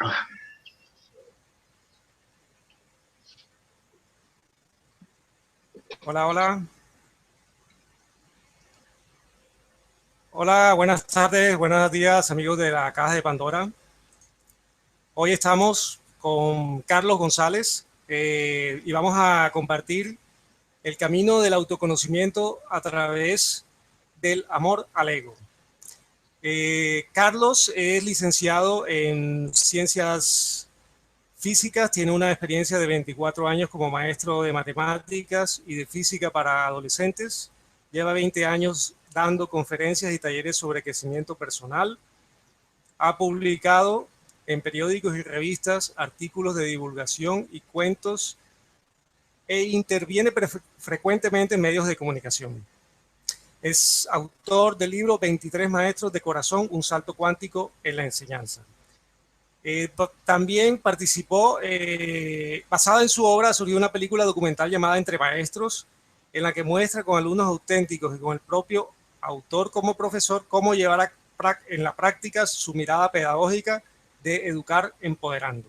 Hola, hola. Hola, buenas tardes, buenos días, amigos de la Caja de Pandora. Hoy estamos con Carlos González y vamos a compartir el camino del autoconocimiento a través del amor al ego. Carlos es licenciado en Ciencias Físicas, tiene una experiencia de 24 años como maestro de matemáticas y de física para adolescentes. Lleva 20 años dando conferencias y talleres sobre crecimiento personal. Ha publicado en periódicos y revistas artículos de divulgación y cuentos e interviene frecuentemente en medios de comunicación. Es autor del libro 23 Maestros de Corazón, un salto cuántico en la enseñanza. También participó, basada en su obra, surgió una película documental llamada Entre Maestros, en la que muestra con alumnos auténticos y con el propio autor como profesor cómo llevar en la práctica su mirada pedagógica de educar empoderando.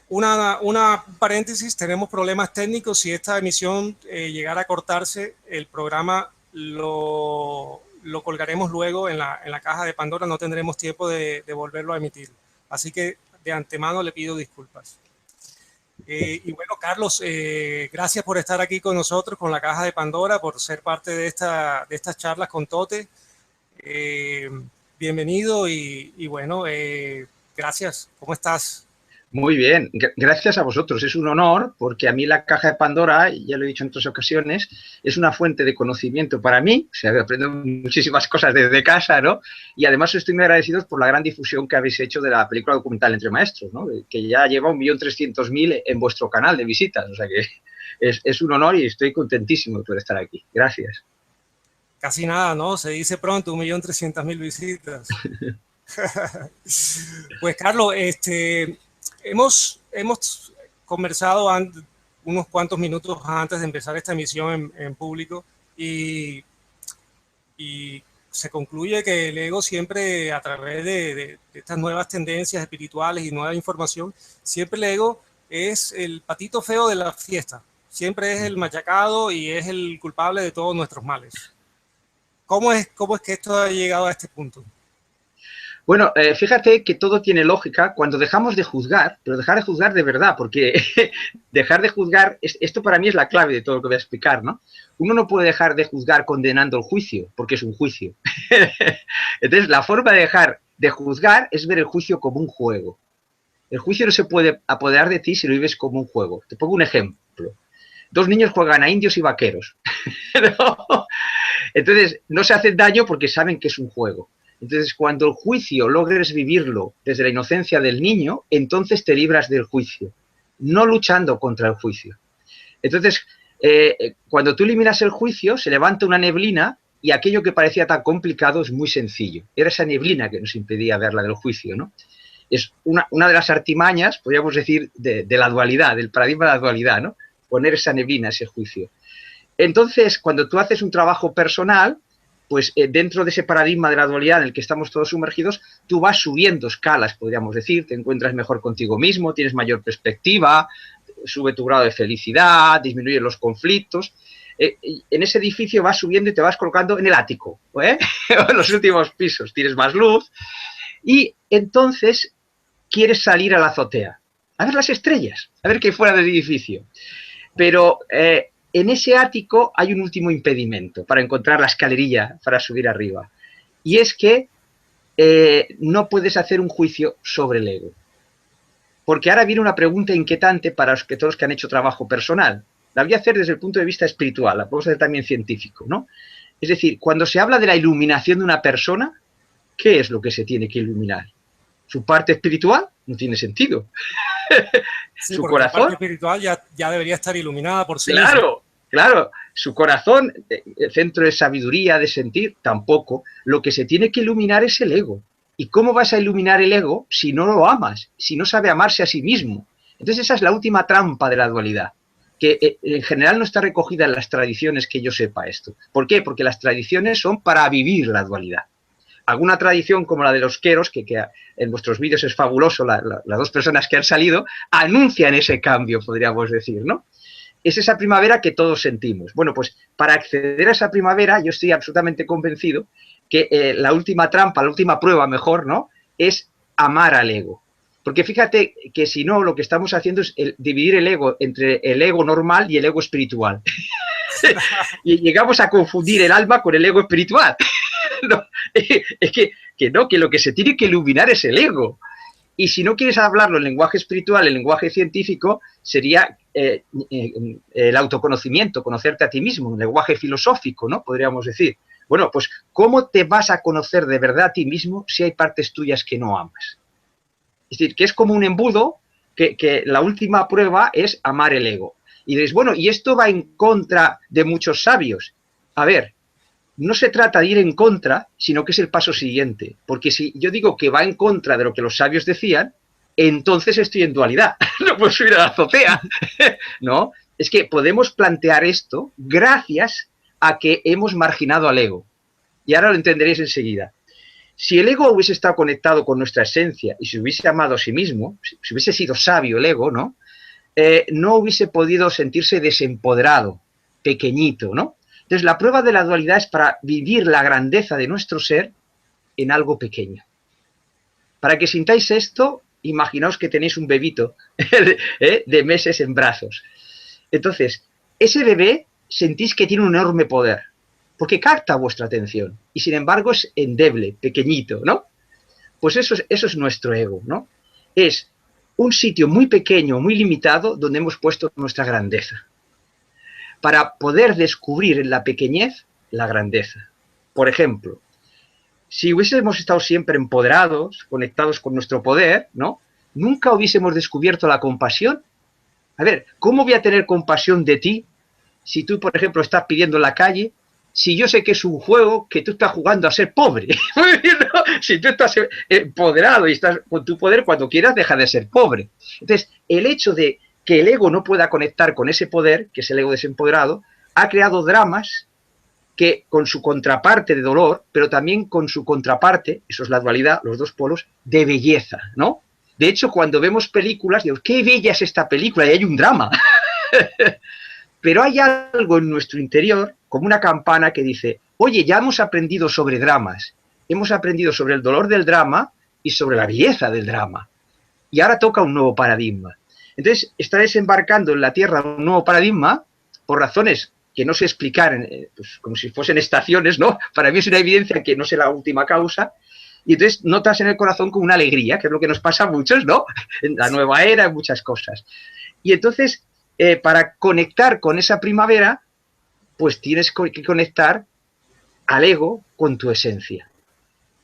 Una paréntesis, tenemos problemas técnicos. Si esta emisión llegara a cortarse, el programa lo colgaremos luego en la caja de Pandora, no tendremos tiempo de volverlo a emitir. Así que de antemano le pido disculpas. Y bueno, Carlos, gracias por estar aquí con nosotros, con la caja de Pandora, por ser parte de estas charlas con Tote. Bienvenido y bueno, gracias. ¿Cómo estás? Muy bien, gracias a vosotros. Es un honor porque a mí la caja de Pandora, ya lo he dicho en otras ocasiones, es una fuente de conocimiento para mí. O sea, aprendo muchísimas cosas desde casa, ¿no? Y además estoy muy agradecido por la gran difusión que habéis hecho de la película documental Entre Maestros, ¿no? Que ya lleva 1.300.000 en vuestro canal de visitas. O sea que es un honor y estoy contentísimo por estar aquí. Gracias. Casi nada, ¿no? Se dice pronto, 1.300.000 visitas. Pues Carlos, hemos conversado unos cuantos minutos antes de empezar esta emisión en público y se concluye que el ego siempre, a través de estas nuevas tendencias espirituales y nueva información, siempre el ego es el patito feo de la fiesta. Siempre es el machacado y es el culpable de todos nuestros males. ¿Cómo es que esto ha llegado a este punto? Bueno, fíjate que todo tiene lógica cuando dejamos de juzgar, pero dejar de juzgar de verdad, porque dejar de juzgar, esto para mí es la clave de todo lo que voy a explicar, ¿no? Uno no puede dejar de juzgar condenando el juicio, porque es un juicio. Entonces, la forma de dejar de juzgar es ver el juicio como un juego. El juicio no se puede apoderar de ti si lo vives como un juego. Te pongo un ejemplo. Dos niños juegan a indios y vaqueros. ¿No? Entonces, no se hacen daño porque saben que es un juego. Entonces, cuando el juicio logres vivirlo desde la inocencia del niño, entonces te libras del juicio, no luchando contra el juicio. Entonces, cuando tú eliminas el juicio, se levanta una neblina y aquello que parecía tan complicado es muy sencillo. Era esa neblina que nos impedía ver la del juicio, ¿no? Es una de las artimañas, podríamos decir, de la dualidad, del paradigma de la dualidad, ¿no? Poner esa neblina, ese juicio. Entonces, cuando tú haces un trabajo personal, pues dentro de ese paradigma de la dualidad en el que estamos todos sumergidos, tú vas subiendo escalas, podríamos decir, te encuentras mejor contigo mismo, tienes mayor perspectiva, sube tu grado de felicidad, disminuye los conflictos. En ese edificio vas subiendo y te vas colocando en el ático, en los últimos pisos, tienes más luz y entonces quieres salir a la azotea, a ver las estrellas, a ver qué hay fuera del edificio. Pero en ese ático hay un último impedimento para encontrar la escalerilla para subir arriba. Y es que no puedes hacer un juicio sobre el ego. Porque ahora viene una pregunta inquietante para todos los que han hecho trabajo personal. La voy a hacer desde el punto de vista espiritual, la podemos hacer también científico, ¿no? Es decir, cuando se habla de la iluminación de una persona, ¿qué es lo que se tiene que iluminar? ¿Su parte espiritual? No tiene sentido. Sí, ¿Su porque la corazón? parte espiritual ya debería estar iluminada por sí Claro, misma. claro. Su corazón, el centro de sabiduría, de sentir, tampoco. Lo que se tiene que iluminar es el ego. ¿Y cómo vas a iluminar el ego si no lo amas, si no sabe amarse a sí mismo? Entonces esa es la última trampa de la dualidad, que en general no está recogida en las tradiciones que yo sepa esto. ¿Por qué? Porque las tradiciones son para vivir la dualidad. Alguna tradición como la de los queros, que en vuestros vídeos es fabuloso, las dos personas que han salido, anuncian ese cambio, podríamos decir, ¿no? Es esa primavera que todos sentimos. Bueno, pues para acceder a esa primavera, yo estoy absolutamente convencido que la última trampa, la última prueba, mejor, ¿no?, es amar al ego. Porque fíjate que si no, lo que estamos haciendo es dividir el ego entre el ego normal y el ego espiritual. Y llegamos a confundir el alma con el ego espiritual. No, es que no, que lo que se tiene que iluminar es el ego. Y si no quieres hablarlo en lenguaje espiritual, en lenguaje científico, sería el autoconocimiento, conocerte a ti mismo, en lenguaje filosófico, ¿no?, podríamos decir. Bueno, pues, ¿cómo te vas a conocer de verdad a ti mismo si hay partes tuyas que no amas? Es decir, que es como un embudo, que la última prueba es amar el ego. Y diréis, bueno, y esto va en contra de muchos sabios. A ver, no se trata de ir en contra, sino que es el paso siguiente. Porque si yo digo que va en contra de lo que los sabios decían, entonces estoy en dualidad. No puedo subir a la azotea. ¿No? Es que podemos plantear esto gracias a que hemos marginado al ego. Y ahora lo entenderéis enseguida. Si el ego hubiese estado conectado con nuestra esencia y se hubiese amado a sí mismo, si hubiese sido sabio el ego, ¿no?, no hubiese podido sentirse desempoderado, pequeñito, ¿no? Entonces, la prueba de la dualidad es para vivir la grandeza de nuestro ser en algo pequeño. Para que sintáis esto, imaginaos que tenéis un bebito de meses en brazos. Entonces, ese bebé sentís que tiene un enorme poder, porque capta vuestra atención, y sin embargo es endeble, pequeñito, ¿no? Pues eso es nuestro ego, ¿no? Es un sitio muy pequeño, muy limitado, donde hemos puesto nuestra grandeza, para poder descubrir en la pequeñez la grandeza. Por ejemplo, si hubiésemos estado siempre empoderados, conectados con nuestro poder, ¿no?, nunca hubiésemos descubierto la compasión. A ver, ¿cómo voy a tener compasión de ti si tú, por ejemplo, estás pidiendo en la calle, si yo sé que es un juego que tú estás jugando a ser pobre? ¿No? Si tú estás empoderado y estás con tu poder, cuando quieras deja de ser pobre. Entonces, el hecho de que el ego no pueda conectar con ese poder, que es el ego desempoderado, ha creado dramas que con su contraparte de dolor, pero también con su contraparte, eso es la dualidad, los dos polos, de belleza, ¿no? De hecho, cuando vemos películas, digo, qué bella es esta película, y hay un drama. Pero hay algo en nuestro interior, como una campana que dice, oye, ya hemos aprendido sobre dramas, hemos aprendido sobre el dolor del drama y sobre la belleza del drama. Y ahora toca un nuevo paradigma. Entonces, está desembarcando en la Tierra un nuevo paradigma por razones que no sé explicar, pues, como si fuesen estaciones, ¿no? Para mí es una evidencia que no sé la última causa. Y entonces notas en el corazón como una alegría, que es lo que nos pasa a muchos, ¿no? En la nueva era, en muchas cosas. Y entonces, para conectar con esa primavera, pues tienes que conectar al ego con tu esencia.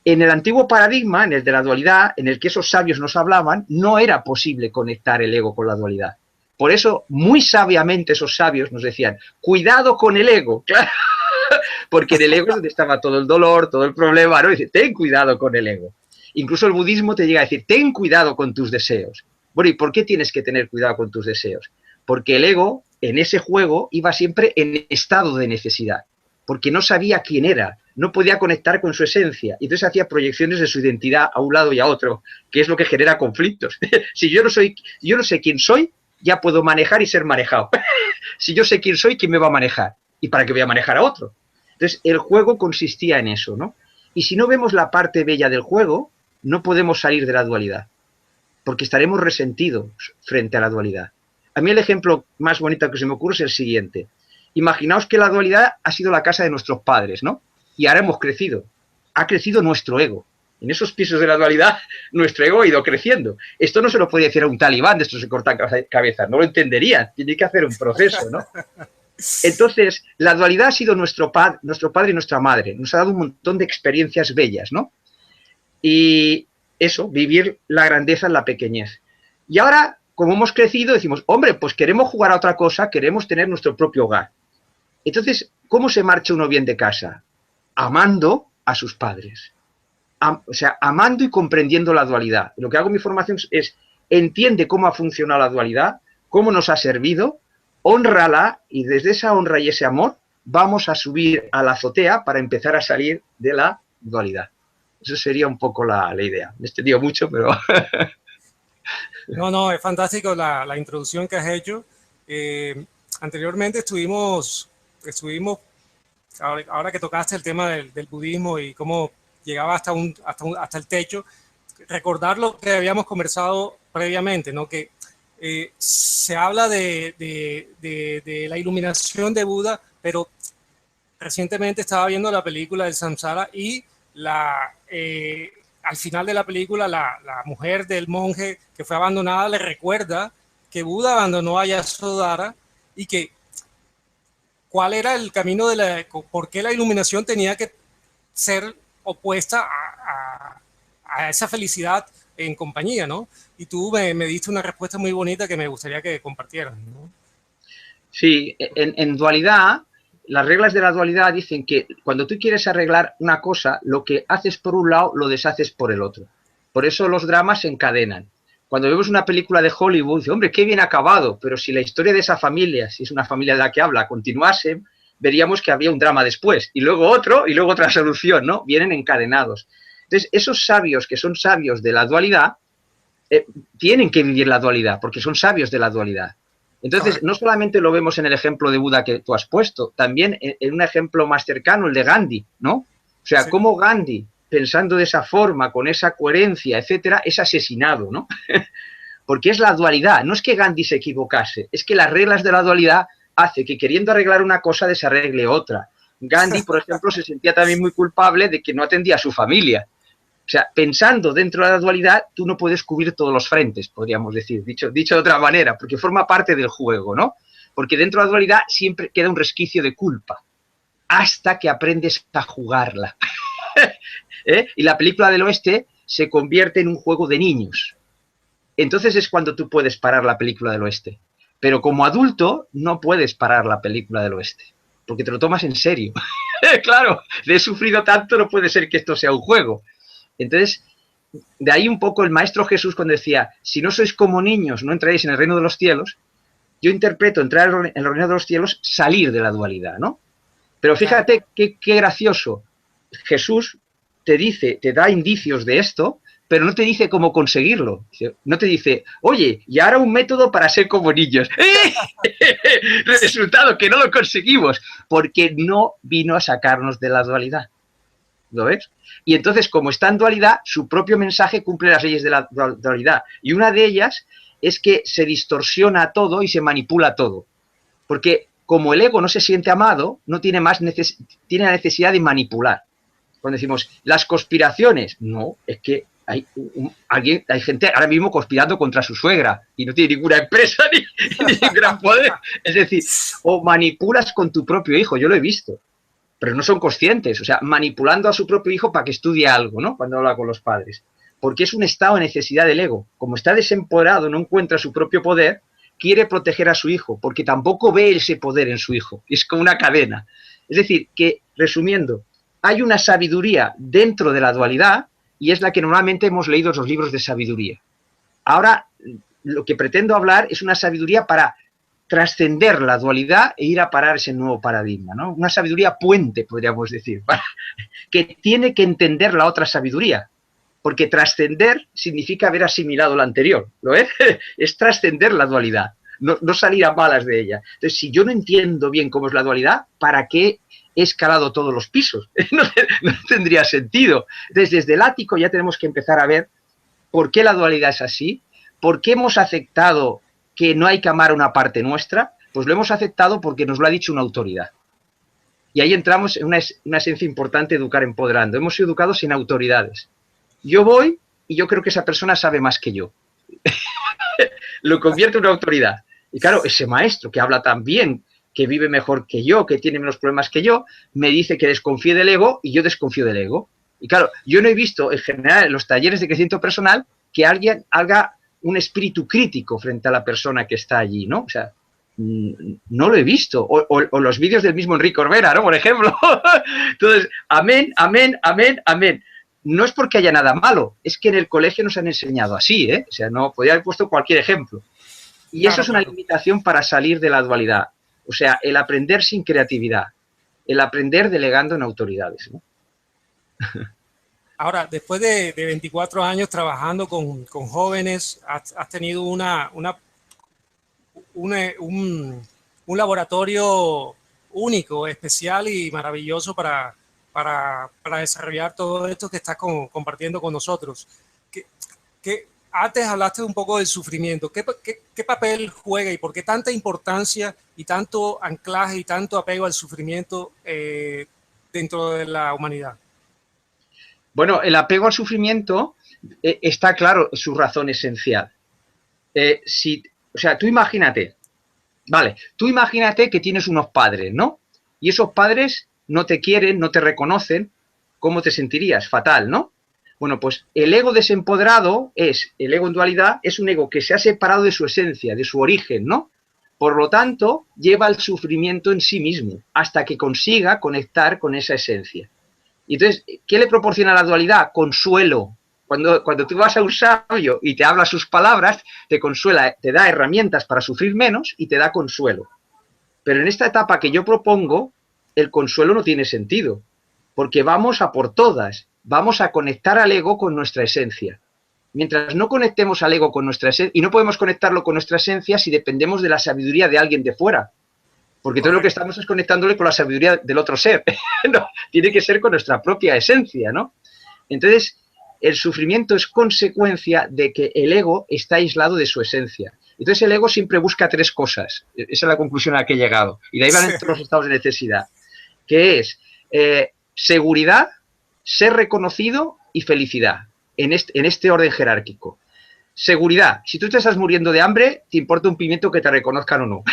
En el antiguo paradigma, en el de la dualidad, en el que esos sabios nos hablaban, no era posible conectar el ego con la dualidad. Por eso, muy sabiamente esos sabios nos decían, cuidado con el ego, claro, porque en el ego es donde estaba todo el dolor, todo el problema, ¿no? Dice, ten cuidado con el ego. Incluso el budismo te llega a decir, ten cuidado con tus deseos. Bueno, ¿y por qué tienes que tener cuidado con tus deseos? Porque el ego, en ese juego, iba siempre en estado de necesidad, porque no sabía quién era, no podía conectar con su esencia, y entonces hacía proyecciones de su identidad a un lado y a otro, que es lo que genera conflictos. Si yo no sé quién soy, ya puedo manejar y ser manejado. Si yo sé quién soy, ¿quién me va a manejar? ¿Y para qué voy a manejar a otro? Entonces, el juego consistía en eso, ¿no? Y si no vemos la parte bella del juego, no podemos salir de la dualidad, porque estaremos resentidos frente a la dualidad. A mí el ejemplo más bonito que se me ocurre es el siguiente. Imaginaos que la dualidad ha sido la casa de nuestros padres, ¿no? Y ahora hemos crecido. Ha crecido nuestro ego. En esos pisos de la dualidad, nuestro ego ha ido creciendo. Esto no se lo puede decir a un talibán, de estos se cortan cabezas, no lo entenderían. Tiene que hacer un proceso, ¿no? Entonces, la dualidad ha sido nuestro padre y nuestra madre. Nos ha dado un montón de experiencias bellas, ¿no? Y eso, vivir la grandeza en la pequeñez. Y ahora, como hemos crecido, decimos, hombre, pues queremos jugar a otra cosa, queremos tener nuestro propio hogar. Entonces, ¿cómo se marcha uno bien de casa? Amando a sus padres. O sea, amando y comprendiendo la dualidad. Lo que hago en mi formación es, entiende cómo ha funcionado la dualidad, cómo nos ha servido, hónrala, y desde esa honra y ese amor vamos a subir a la azotea para empezar a salir de la dualidad. Eso sería un poco la idea. Me he extendido mucho, pero... No, es fantástico la introducción que has hecho. Anteriormente estuvimos ahora que tocaste el tema del budismo y cómo llegaba hasta el techo, recordar lo que habíamos conversado previamente, ¿no? Que se habla de la iluminación de Buda, pero recientemente estaba viendo la película del Samsara y al final de la película la mujer del monje que fue abandonada le recuerda que Buda abandonó a Yasodhara y que cuál era el camino por qué la iluminación tenía que ser opuesta a esa felicidad en compañía, ¿no? Y tú me diste una respuesta muy bonita que me gustaría que compartieras, ¿no? Sí, en dualidad, las reglas de la dualidad dicen que cuando tú quieres arreglar una cosa, lo que haces por un lado, lo deshaces por el otro. Por eso los dramas se encadenan. Cuando vemos una película de Hollywood, dice, hombre, qué bien acabado, pero si la historia de esa familia, si es una familia de la que habla, continuase, veríamos que había un drama después, y luego otro, y luego otra solución, ¿no? Vienen encadenados. Entonces, esos sabios que son sabios de la dualidad, tienen que vivir la dualidad, porque son sabios de la dualidad. Entonces, no solamente lo vemos en el ejemplo de Buda que tú has puesto, también en un ejemplo más cercano, el de Gandhi, ¿no? O sea, sí, cómo Gandhi, pensando de esa forma, con esa coherencia, etcétera, es asesinado, ¿no? Porque es la dualidad, no es que Gandhi se equivocase, es que las reglas de la dualidad hace que queriendo arreglar una cosa desarregle otra. Gandhi, por ejemplo, se sentía también muy culpable de que no atendía a su familia. O sea, pensando dentro de la dualidad, tú no puedes cubrir todos los frentes, podríamos decir, dicho de otra manera, porque forma parte del juego, ¿no? Porque dentro de la dualidad siempre queda un resquicio de culpa, hasta que aprendes a jugarla. Y la película del oeste se convierte en un juego de niños. Entonces es cuando tú puedes parar la película del oeste. Pero como adulto no puedes parar la película del oeste, porque te lo tomas en serio. Claro, he sufrido tanto, no puede ser que esto sea un juego. Entonces, de ahí un poco el Maestro Jesús cuando decía, si no sois como niños, no entraréis en el reino de los cielos, yo interpreto entrar en el reino de los cielos, salir de la dualidad, ¿no? Pero fíjate qué gracioso. Jesús te dice, te da indicios de esto, pero no te dice cómo conseguirlo. No te dice, oye, y ahora un método para ser como niños. Resultado que no lo conseguimos, porque no vino a sacarnos de la dualidad. ¿Lo ves? Y entonces, como está en dualidad, su propio mensaje cumple las leyes de la dualidad. Y una de ellas es que se distorsiona todo y se manipula todo. Porque como el ego no se siente amado, no tiene tiene la necesidad de manipular. Cuando decimos, las conspiraciones, no, es que hay gente ahora mismo conspirando contra su suegra y no tiene ninguna empresa ni gran poder. Es decir, o manipulas con tu propio hijo, yo lo he visto. Pero no son conscientes, o sea, manipulando a su propio hijo para que estudie algo, ¿no? Cuando habla con los padres. Porque es un estado de necesidad del ego. Como está desempoderado, no encuentra su propio poder, quiere proteger a su hijo, porque tampoco ve ese poder en su hijo. Es como una cadena. Es decir, que, resumiendo, hay una sabiduría dentro de la dualidad y es la que normalmente hemos leído en los libros de sabiduría. Ahora, lo que pretendo hablar es una sabiduría para trascender la dualidad e ir a parar ese nuevo paradigma, ¿no? Una sabiduría puente, podríamos decir, que tiene que entender la otra sabiduría, porque trascender significa haber asimilado la anterior, ¿lo es? Es trascender la dualidad, no salir a malas de ella. Entonces, si yo no entiendo bien cómo es la dualidad, ¿para qué he escalado todos los pisos? No tendría sentido. Entonces, desde el ático ya tenemos que empezar a ver por qué la dualidad es así, por qué hemos aceptado que no hay que amar una parte nuestra, pues lo hemos aceptado porque nos lo ha dicho una autoridad. Y ahí entramos en una esencia importante, educar empoderando. Hemos sido educados sin autoridades. Yo voy y yo creo que esa persona sabe más que yo. Lo convierte en una autoridad. Y claro, ese maestro que habla tan bien, que vive mejor que yo, que tiene menos problemas que yo, me dice que desconfíe del ego y yo desconfío del ego. Y claro, yo no he visto en general en los talleres de crecimiento personal que alguien haga un espíritu crítico frente a la persona que está allí, ¿no? O sea, no lo he visto. O los vídeos del mismo Enrique Corbera, ¿no? Por ejemplo. Entonces, amén, amén, amén, amén. No es porque haya nada malo, es que en el colegio nos han enseñado así, ¿eh? O sea, no podría haber puesto cualquier ejemplo. Y eso es una limitación para salir de la dualidad. O sea, el aprender sin creatividad, el aprender delegando en autoridades, ¿no? Ahora, después de 24 años trabajando con jóvenes, has tenido un laboratorio único, especial y maravilloso para desarrollar todo esto que estás compartiendo con nosotros. Antes hablaste un poco del sufrimiento. ¿Qué papel juega y por qué tanta importancia y tanto anclaje y tanto apego al sufrimiento dentro de la humanidad? Bueno, el apego al sufrimiento está claro, su razón esencial. O sea, tú imagínate, vale, tú imagínate que tienes unos padres, ¿no? Y esos padres no te quieren, no te reconocen, ¿cómo te sentirías? Fatal, ¿no? Bueno, pues el ego desempoderado el ego en dualidad, es un ego que se ha separado de su esencia, de su origen, ¿no? Por lo tanto, lleva el sufrimiento en sí mismo, hasta que consiga conectar con esa esencia. Y entonces, ¿qué le proporciona la dualidad? Consuelo. Cuando tú vas a un sabio y te habla sus palabras, te consuela, te da herramientas para sufrir menos y te da consuelo. Pero en esta etapa que yo propongo, el consuelo no tiene sentido, porque vamos a por todas, vamos a conectar al ego con nuestra esencia. Mientras no conectemos al ego con nuestra esencia, y no podemos conectarlo con nuestra esencia si dependemos de la sabiduría de alguien de fuera, porque todo lo que estamos es conectándole con la sabiduría del otro ser. No, tiene que ser con nuestra propia esencia, ¿no? Entonces, el sufrimiento es consecuencia de que el ego está aislado de su esencia. Entonces, el ego siempre busca tres cosas. Esa es la conclusión a la que he llegado. Y de ahí van todos los estados de necesidad. Que es seguridad, ser reconocido y felicidad. En este orden jerárquico. Seguridad. Si tú te estás muriendo de hambre, te importa un pimiento que te reconozcan o no.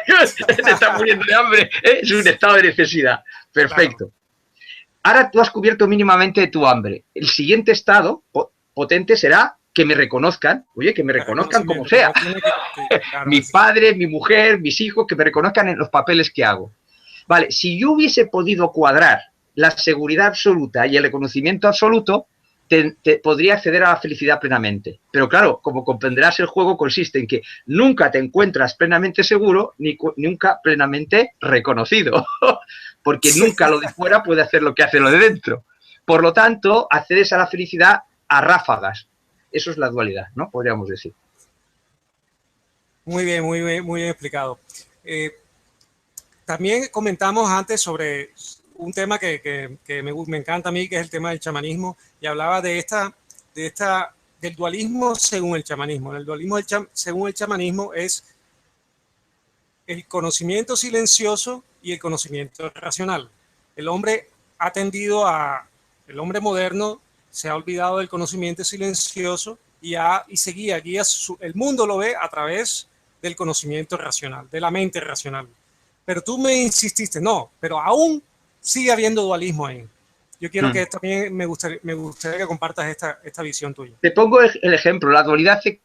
Te estás muriendo de hambre, ¿eh? Es un estado de necesidad. Perfecto. Claro. Ahora tú has cubierto mínimamente tu hambre. El siguiente estado potente será que me reconozcan. Oye, que me reconozcan como sea. Mi padre, mi mujer, mis hijos, que me reconozcan en los papeles que hago. Vale, si yo hubiese podido cuadrar la seguridad absoluta y el reconocimiento absoluto, podría acceder a la felicidad plenamente. Pero claro, como comprenderás, el juego consiste en que nunca te encuentras plenamente seguro ni nunca plenamente reconocido, porque nunca lo de fuera puede hacer lo que hace lo de dentro. Por lo tanto, accedes a la felicidad a ráfagas. Eso es la dualidad, ¿no? Podríamos decir. Muy bien, muy bien, muy bien explicado. También comentamos antes sobre un tema que me encanta a mí, que es el tema del chamanismo, y hablaba del dualismo según el chamanismo. El dualismo según el chamanismo es el conocimiento silencioso y el conocimiento racional. El hombre el hombre moderno se ha olvidado del conocimiento silencioso y se guía, el mundo lo ve a través del conocimiento racional, de la mente racional. Pero tú me insististe, no, pero aún sigue habiendo dualismo ahí. Yo quiero que también me gustaría que compartas esta visión tuya. Te pongo el ejemplo, la dualidad que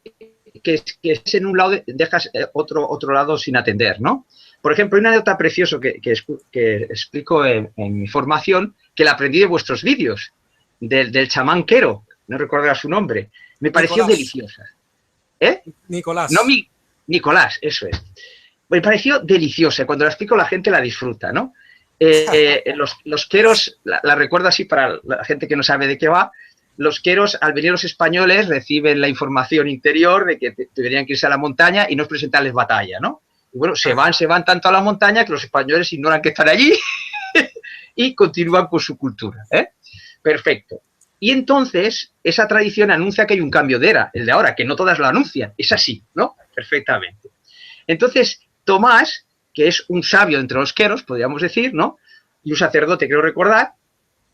es en un lado dejas otro lado sin atender, ¿no? Por ejemplo, hay una anécdota preciosa que explico en mi formación, que la aprendí de vuestros vídeos, del chamán Quero, no recuerdo su nombre. Me pareció deliciosa. ¿Eh? Nicolás. No, Nicolás, eso es. Me pareció deliciosa. Cuando la explico, la gente la disfruta, ¿no? Los queros, la recuerdo así para la gente que no sabe de qué va. Los queros, al venir los españoles, reciben la información interior de que deberían irse a la montaña y no presentarles batalla, ¿no? Y bueno, se van tanto a la montaña que los españoles ignoran que están allí y continúan con su cultura, ¿eh? Perfecto. Y entonces, esa tradición anuncia que hay un cambio de era, el de ahora, que no todas lo anuncian. Es así, ¿no? Perfectamente. Entonces, Tomás, que es un sabio entre los queros, podríamos decir, ¿no? Y un sacerdote, creo recordar,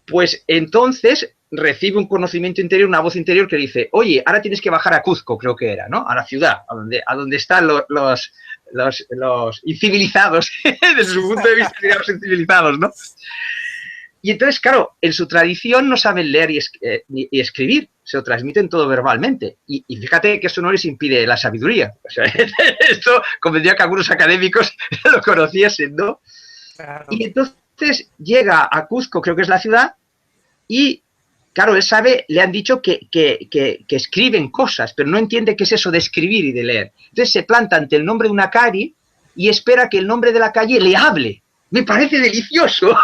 pues entonces recibe un conocimiento interior, una voz interior que dice, oye, ahora tienes que bajar a Cuzco, creo que era, ¿no? A la ciudad, a donde están los incivilizados, desde su punto de vista, digamos, incivilizados, ¿no? Y entonces, claro, en su tradición no saben leer y escribir, se lo transmiten todo verbalmente. Y fíjate que eso no les impide la sabiduría. O sea, esto convendría que algunos académicos lo conociesen, ¿no? Claro. Y entonces llega a Cuzco, creo que es la ciudad, y claro, él sabe, le han dicho que escriben cosas, pero no entiende qué es eso de escribir y de leer. Entonces se planta ante el nombre de una calle y espera que el nombre de la calle le hable. Me parece delicioso.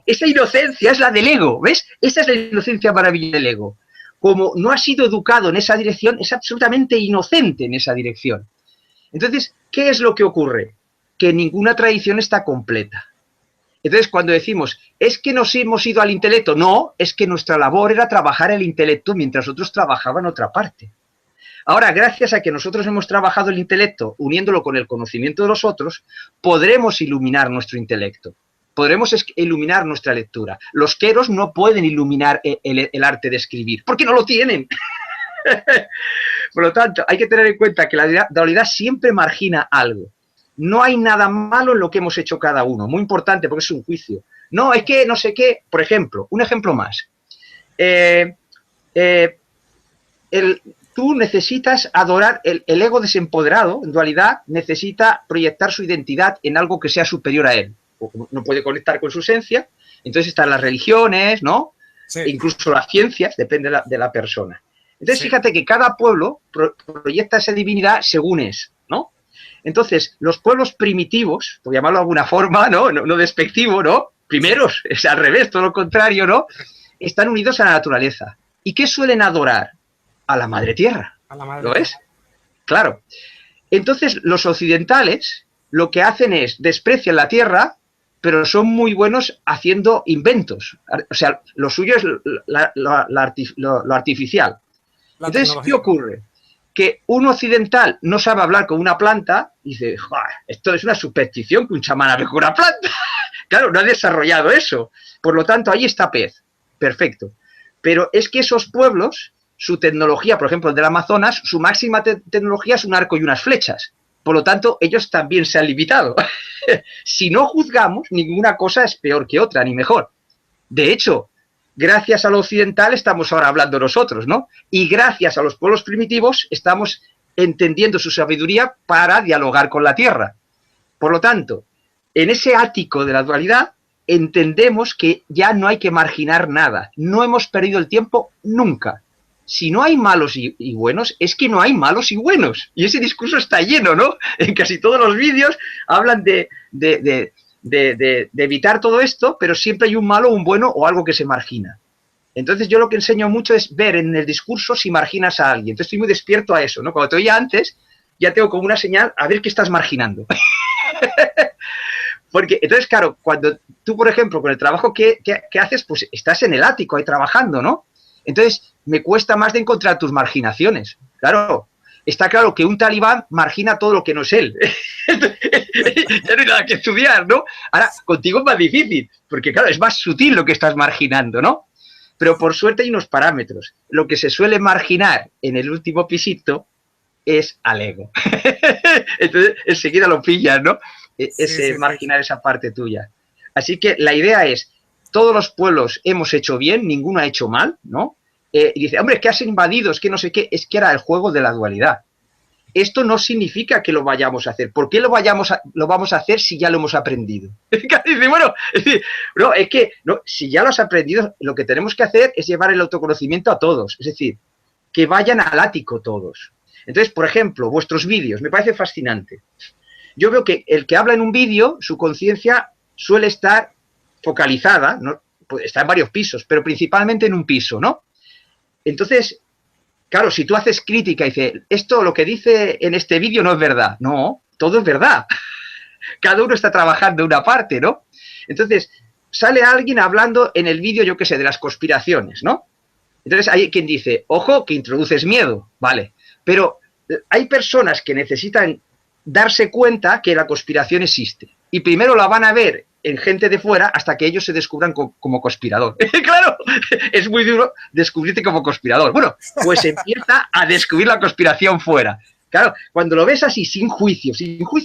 Esa inocencia es la del ego, ¿ves? Esa es la inocencia maravillosa del ego. Como no ha sido educado en esa dirección, es absolutamente inocente en esa dirección. Entonces, ¿qué es lo que ocurre? Que ninguna tradición está completa. Entonces, cuando decimos, es que nos hemos ido al intelecto, no, es que nuestra labor era trabajar el intelecto mientras otros trabajaban otra parte. Ahora, gracias a que nosotros hemos trabajado el intelecto, uniéndolo con el conocimiento de los otros, podremos iluminar nuestro intelecto, podremos iluminar nuestra lectura. Los queros no pueden iluminar el arte de escribir, porque no lo tienen. Por lo tanto, hay que tener en cuenta que la dualidad siempre margina algo. No hay nada malo en lo que hemos hecho cada uno. Muy importante, porque es un juicio. No, es que no sé qué. Por ejemplo, un ejemplo más. Tú necesitas adorar, el ego desempoderado, en dualidad, necesita proyectar su identidad en algo que sea superior a él. No puede conectar con su esencia. Entonces están las religiones, ¿no? Sí. E incluso las ciencias, depende de la persona. Entonces, sí, fíjate que cada pueblo proyecta esa divinidad según es, ¿no? Entonces, los pueblos primitivos, por llamarlo de alguna forma, ¿no? No despectivo, ¿no? Primeros, es al revés, todo lo contrario, ¿no? Están unidos a la naturaleza. ¿Y qué suelen adorar? A la madre tierra. A la madre. ¿Lo ves? Claro. Entonces, los occidentales lo que hacen es desprecian la tierra, pero son muy buenos haciendo inventos. O sea, lo suyo es lo artificial. Entonces, ¿qué ocurre? Que un occidental no sabe hablar con una planta y dice, esto es una superstición que un chamán hable con una planta. Claro, no ha desarrollado eso. Por lo tanto, ahí está pez. Perfecto. Pero es que esos pueblos, su tecnología, por ejemplo, el del Amazonas, su máxima tecnología es un arco y unas flechas. Por lo tanto, ellos también se han limitado. Si no juzgamos, ninguna cosa es peor que otra, ni mejor. De hecho, gracias al occidental estamos ahora hablando nosotros, ¿no? Y gracias a los pueblos primitivos estamos entendiendo su sabiduría para dialogar con la tierra. Por lo tanto, en ese ático de la dualidad entendemos que ya no hay que marginar nada. No hemos perdido el tiempo nunca. Si no hay malos y buenos, es que no hay malos y buenos. Y ese discurso está lleno, ¿no? En casi todos los vídeos hablan de evitar todo esto, pero siempre hay un malo, un bueno o algo que se margina. Entonces yo lo que enseño mucho es ver en el discurso si marginas a alguien. Entonces estoy muy despierto a eso, ¿no? Cuando te oía antes, ya tengo como una señal a ver qué estás marginando. Porque, entonces, claro, cuando tú, por ejemplo, con el trabajo que haces, pues estás en el ático ahí trabajando, ¿no? Entonces, me cuesta más de encontrar tus marginaciones. Claro, está claro que un talibán margina todo lo que no es él. Ya no hay nada que estudiar, ¿no? Ahora, contigo es más difícil, porque claro, es más sutil lo que estás marginando, ¿no? Pero por suerte hay unos parámetros. Lo que se suele marginar en el último pisito es al ego. Entonces, enseguida lo pillas, ¿no? Marginar esa parte tuya. Así que la idea es, todos los pueblos hemos hecho bien, ninguno ha hecho mal, ¿no? Y dice, hombre, es que has invadido, es que no sé qué, es que era el juego de la dualidad. Esto no significa que lo vayamos a hacer. ¿Por qué lo vamos a hacer si ya lo hemos aprendido? Dice, bueno, es que si ya lo has aprendido, lo que tenemos que hacer es llevar el autoconocimiento a todos. Es decir, que vayan al ático todos. Entonces, por ejemplo, vuestros vídeos, me parece fascinante. Yo veo que el que habla en un vídeo, su conciencia suele estar focalizada, ¿no? Está en varios pisos, pero principalmente en un piso, ¿no? Entonces, claro, si tú haces crítica y dices, esto lo que dice en este vídeo no es verdad. No, todo es verdad. Cada uno está trabajando una parte, ¿no? Entonces, sale alguien hablando en el vídeo, yo qué sé, de las conspiraciones, ¿no? Entonces hay quien dice, ojo, que introduces miedo, vale. Pero hay personas que necesitan darse cuenta que la conspiración existe. Y primero la van a ver en gente de fuera hasta que ellos se descubran como conspirador. Claro, es muy duro descubrirte como conspirador. Bueno, pues empieza a descubrir la conspiración fuera. Claro, cuando lo ves así, sin juicio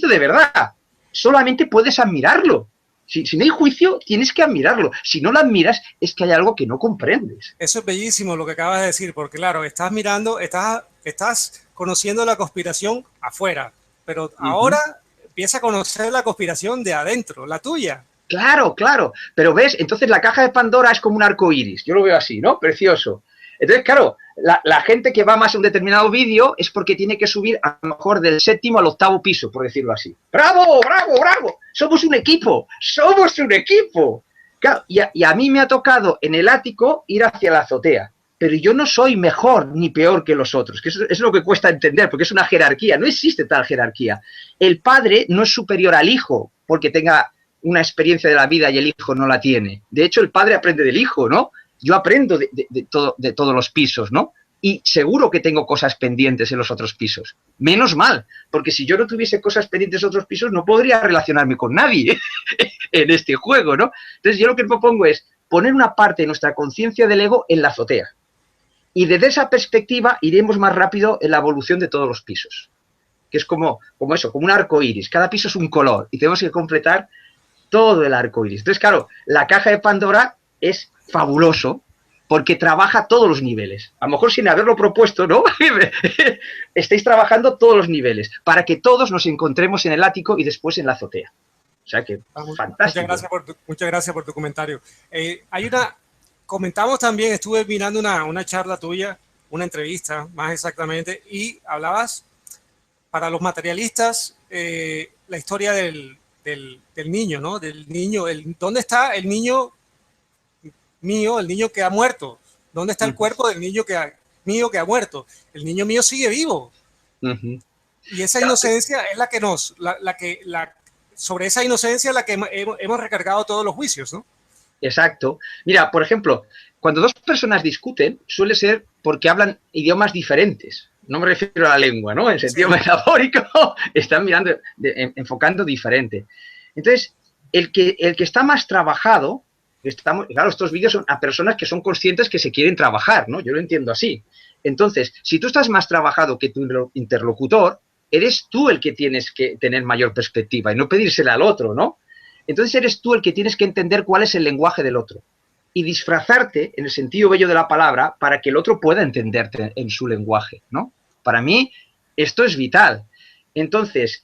de verdad, solamente puedes admirarlo. Si no hay juicio, tienes que admirarlo. Si no lo admiras, es que hay algo que no comprendes. Eso es bellísimo lo que acabas de decir, porque claro, estás mirando, estás conociendo la conspiración afuera, pero ahora empieza a conocer la conspiración de adentro, la tuya. Claro, claro. Pero ves, entonces la caja de Pandora es como un arco iris. Yo lo veo así, ¿no? Precioso. Entonces, claro, la gente que va más a un determinado vídeo es porque tiene que subir a lo mejor del 7º al 8º piso, por decirlo así. ¡Bravo, bravo, bravo! somos un equipo, somos un equipo. Claro, y a mí me ha tocado en el ático ir hacia la azotea, pero yo no soy mejor ni peor que los otros, que eso es lo que cuesta entender, porque es una jerarquía, no existe tal jerarquía. El padre no es superior al hijo porque tenga una experiencia de la vida y el hijo no la tiene. De hecho, el padre aprende del hijo, ¿no? Yo aprendo de todos los pisos, ¿no? Y seguro que tengo cosas pendientes en los otros pisos. Menos mal, porque si yo no tuviese cosas pendientes en otros pisos, no podría relacionarme con nadie en este juego, ¿no? Entonces, yo lo que propongo es poner una parte de nuestra conciencia del ego en la azotea. Y desde esa perspectiva iremos más rápido en la evolución de todos los pisos. Que es como eso, como un arco iris. Cada piso es un color y tenemos que completar todo el arco iris. Entonces, claro, la caja de Pandora es fabuloso porque trabaja todos los niveles. A lo mejor sin haberlo propuesto, ¿no? Estáis trabajando todos los niveles para que todos nos encontremos en el ático y después en la azotea. O sea que, fantástico. Muchas gracias por tu comentario. Comentamos también, estuve mirando una charla tuya, una entrevista más exactamente, y hablabas para los materialistas la historia del niño, ¿no? Del niño, ¿dónde está el niño mío, el niño que ha muerto? ¿Dónde está el cuerpo del niño mío que ha muerto? El niño mío sigue vivo. Y esa inocencia es la que sobre esa inocencia es la que hemos recargado todos los juicios, ¿no? Exacto. Mira, por ejemplo, cuando dos personas discuten, suele ser porque hablan idiomas diferentes. No me refiero a la lengua, ¿no? En sentido metafórico, están enfocando diferente. Entonces, el que está más trabajado, claro, estos vídeos son a personas que son conscientes que se quieren trabajar, ¿no? Yo lo entiendo así. Entonces, si tú estás más trabajado que tu interlocutor, eres tú el que tienes que tener mayor perspectiva y no pedírsela al otro, ¿no? Entonces eres tú el que tienes que entender cuál es el lenguaje del otro y disfrazarte en el sentido bello de la palabra para que el otro pueda entenderte en su lenguaje, ¿no? Para mí esto es vital. Entonces,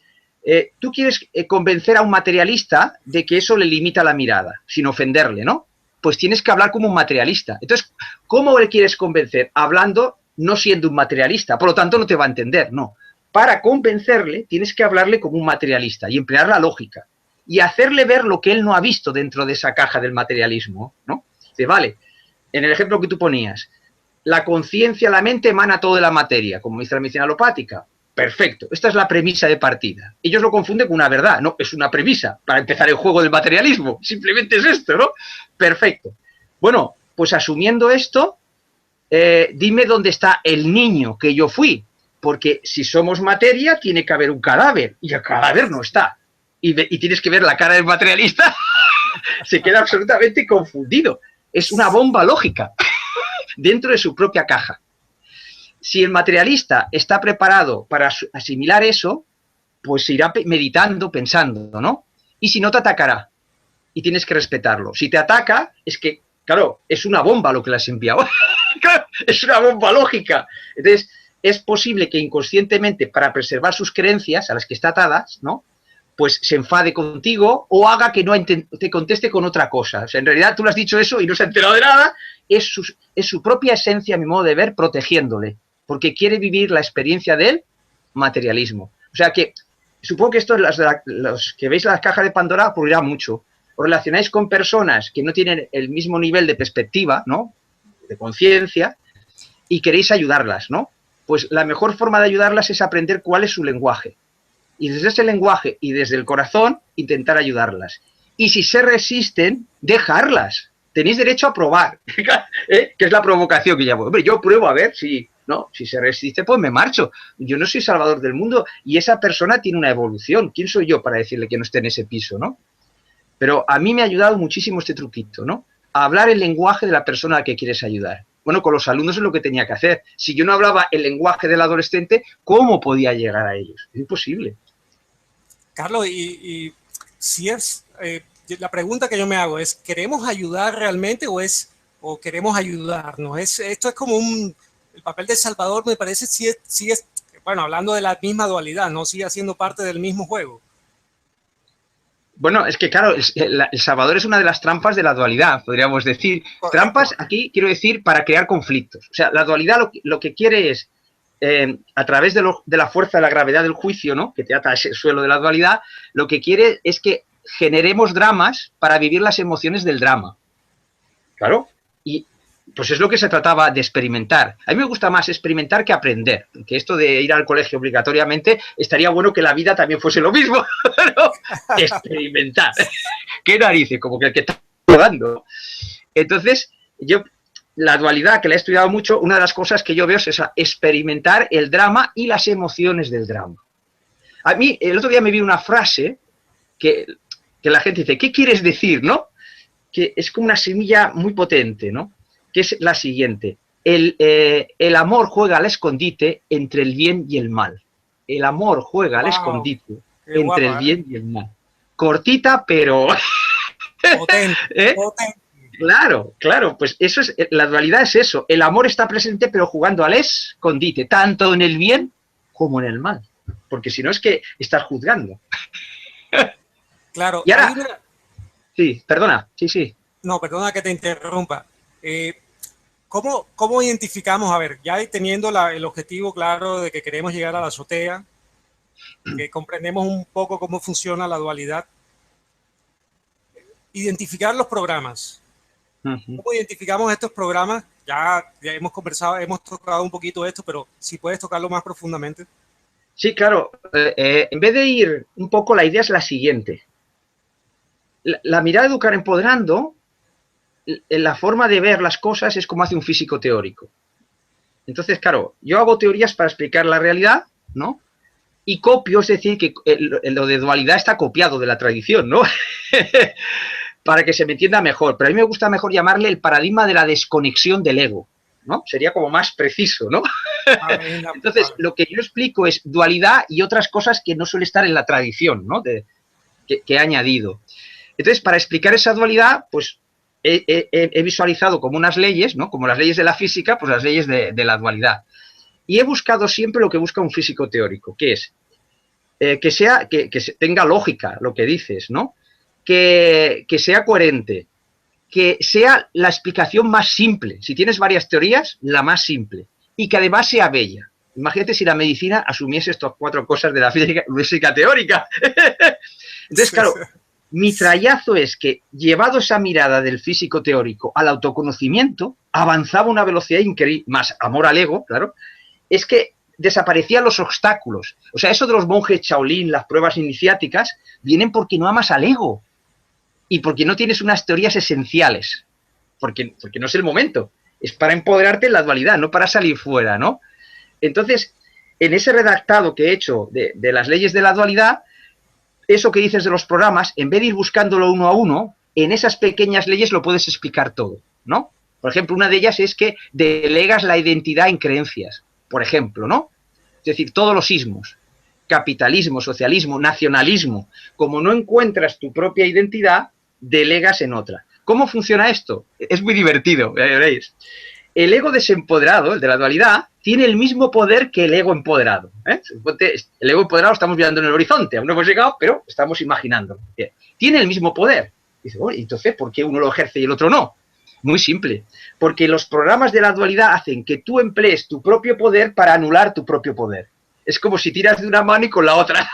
tú quieres convencer a un materialista de que eso le limita la mirada, sin ofenderle, ¿no? Pues tienes que hablar como un materialista. Entonces, ¿cómo le quieres convencer? Hablando, no siendo un materialista, por lo tanto no te va a entender, no. Para convencerle tienes que hablarle como un materialista y emplear la lógica y hacerle ver lo que él no ha visto dentro de esa caja del materialismo, ¿no? Dice, vale, en el ejemplo que tú ponías, la conciencia, la mente emana todo de la materia, como dice la medicina alopática. Perfecto, esta es la premisa de partida. Ellos lo confunden con una verdad, no, es una premisa para empezar el juego del materialismo, simplemente es esto, ¿no? Perfecto. Bueno, pues asumiendo esto, dime dónde está el niño que yo fui, porque si somos materia tiene que haber un cadáver, y el cadáver no está. Y tienes que ver la cara del materialista, se queda absolutamente confundido. Es una bomba lógica dentro de su propia caja. Si el materialista está preparado para asimilar eso, pues se irá meditando, pensando, ¿no? Y si no, te atacará. Y tienes que respetarlo. Si te ataca, es que, claro, es una bomba lo que le has enviado. Es una bomba lógica. Entonces, es posible que inconscientemente, para preservar sus creencias a las que está atadas, ¿no?, pues se enfade contigo o haga que no te conteste con otra cosa. O sea, en realidad tú le has dicho eso y no se ha enterado de nada. Es su propia esencia, a mi modo de ver, protegiéndole, porque quiere vivir la experiencia del materialismo. O sea que, supongo que esto, los que veis las cajas de Pandora, ocurrirá mucho. Os relacionáis con personas que no tienen el mismo nivel de perspectiva, ¿no?, de conciencia, y queréis ayudarlas, ¿no? Pues la mejor forma de ayudarlas es aprender cuál es su lenguaje. Y desde ese lenguaje y desde el corazón, intentar ayudarlas. Y si se resisten, dejarlas. Tenéis derecho a probar, que es la provocación que llamo. Hombre, yo pruebo a ver si se resiste, pues me marcho. Yo no soy salvador del mundo y esa persona tiene una evolución. ¿Quién soy yo para decirle que no esté en ese piso, no? Pero a mí me ha ayudado muchísimo este truquito, ¿no? A hablar el lenguaje de la persona a la que quieres ayudar. Bueno, con los alumnos es lo que tenía que hacer. Si yo no hablaba el lenguaje del adolescente, ¿cómo podía llegar a ellos? Es imposible. Carlos, y si es, la pregunta que yo me hago es, ¿queremos ayudar realmente o queremos ayudarnos? Esto es como el papel de Salvador, me parece, sí es, bueno, hablando de la misma dualidad, ¿no? Sigue siendo parte del mismo juego. Bueno, es que claro, el Salvador es una de las trampas de la dualidad, podríamos decir. Correcto. Trampas, aquí quiero decir, para crear conflictos. O sea, la dualidad lo que quiere es, a través de la fuerza de la gravedad del juicio, ¿no?, que te ata a ese suelo de la dualidad, lo que quiere es que generemos dramas para vivir las emociones del drama. Claro, y pues es lo que se trataba de experimentar. A mí me gusta más experimentar que aprender, porque esto de ir al colegio obligatoriamente, estaría bueno que la vida también fuese lo mismo, ¿no? Experimentar. ¿Qué narices? Como que el que está jugando. Entonces, yo, la dualidad, que la he estudiado mucho, una de las cosas que yo veo es esa, experimentar el drama y las emociones del drama. A mí, el otro día me vi una frase que la gente dice, ¿qué quieres decir, no? Que es como una semilla muy potente, ¿no? Que es la siguiente: el amor juega al escondite entre el bien y el mal. El amor juega al escondite entre el bien y el mal. Cortita, pero... Potente, ¿Eh? potente. Claro, claro, pues eso es, la dualidad es eso. El amor está presente, pero jugando al escondite, tanto en el bien como en el mal. Porque si no es que estás juzgando. Claro. Y ahora... Sí, perdona, sí. No, perdona que te interrumpa. ¿Cómo identificamos, a ver, ya teniendo el objetivo claro de que queremos llegar a la azotea, que comprendemos un poco cómo funciona la dualidad, identificar los programas? ¿Cómo identificamos estos programas? Ya hemos conversado, hemos tocado un poquito esto, pero si puedes tocarlo más profundamente. Sí, claro. En vez de ir un poco, la idea es la siguiente. La mirada de Educar Empoderando, la forma de ver las cosas es como hace un físico teórico. Entonces, claro, yo hago teorías para explicar la realidad, ¿no? Y copio, es decir, que lo de dualidad está copiado de la tradición, ¿no? Para que se me entienda mejor. Pero a mí me gusta mejor llamarle el paradigma de la desconexión del ego, ¿no? Sería como más preciso, ¿no? Entonces, lo que yo explico es dualidad y otras cosas que no suele estar en la tradición, ¿no? Que he añadido. Entonces, para explicar esa dualidad, pues he visualizado como unas leyes, ¿no? Como las leyes de la física, pues las leyes de la dualidad. Y he buscado siempre lo que busca un físico teórico, que es que tenga lógica lo que dices, ¿no? Que sea coherente, que sea la explicación más simple. Si tienes varias teorías, la más simple. Y que además sea bella. Imagínate si la medicina asumiese estas 4 cosas de la física teórica. Entonces, claro, mi trayazo es que, llevado esa mirada del físico teórico al autoconocimiento, avanzaba a una velocidad increíble, más amor al ego, claro, es que desaparecían los obstáculos. O sea, eso de los monjes Shaolin, las pruebas iniciáticas, vienen porque no amas al ego y porque no tienes unas teorías esenciales, porque no es el momento. Es para empoderarte en la dualidad, no para salir fuera, ¿no? Entonces, en ese redactado que he hecho de las leyes de la dualidad, eso que dices de los programas, en vez de ir buscándolo uno a uno, en esas pequeñas leyes lo puedes explicar todo, ¿no? Por ejemplo, una de ellas es que delegas la identidad en creencias, por ejemplo, ¿no? Es decir, todos los ismos, capitalismo, socialismo, nacionalismo, como no encuentras tu propia identidad, delegas en otra. ¿Cómo funciona esto? Es muy divertido, veréis. El ego desempoderado, el de la dualidad, tiene el mismo poder que el ego empoderado. El ego empoderado estamos mirando en el horizonte, aún no hemos llegado, pero estamos imaginando. Tiene el mismo poder. Dice, bueno, entonces, ¿por qué uno lo ejerce y el otro no? Muy simple. Porque los programas de la dualidad hacen que tú emplees tu propio poder para anular tu propio poder. Es como si tiras de una mano y con la otra.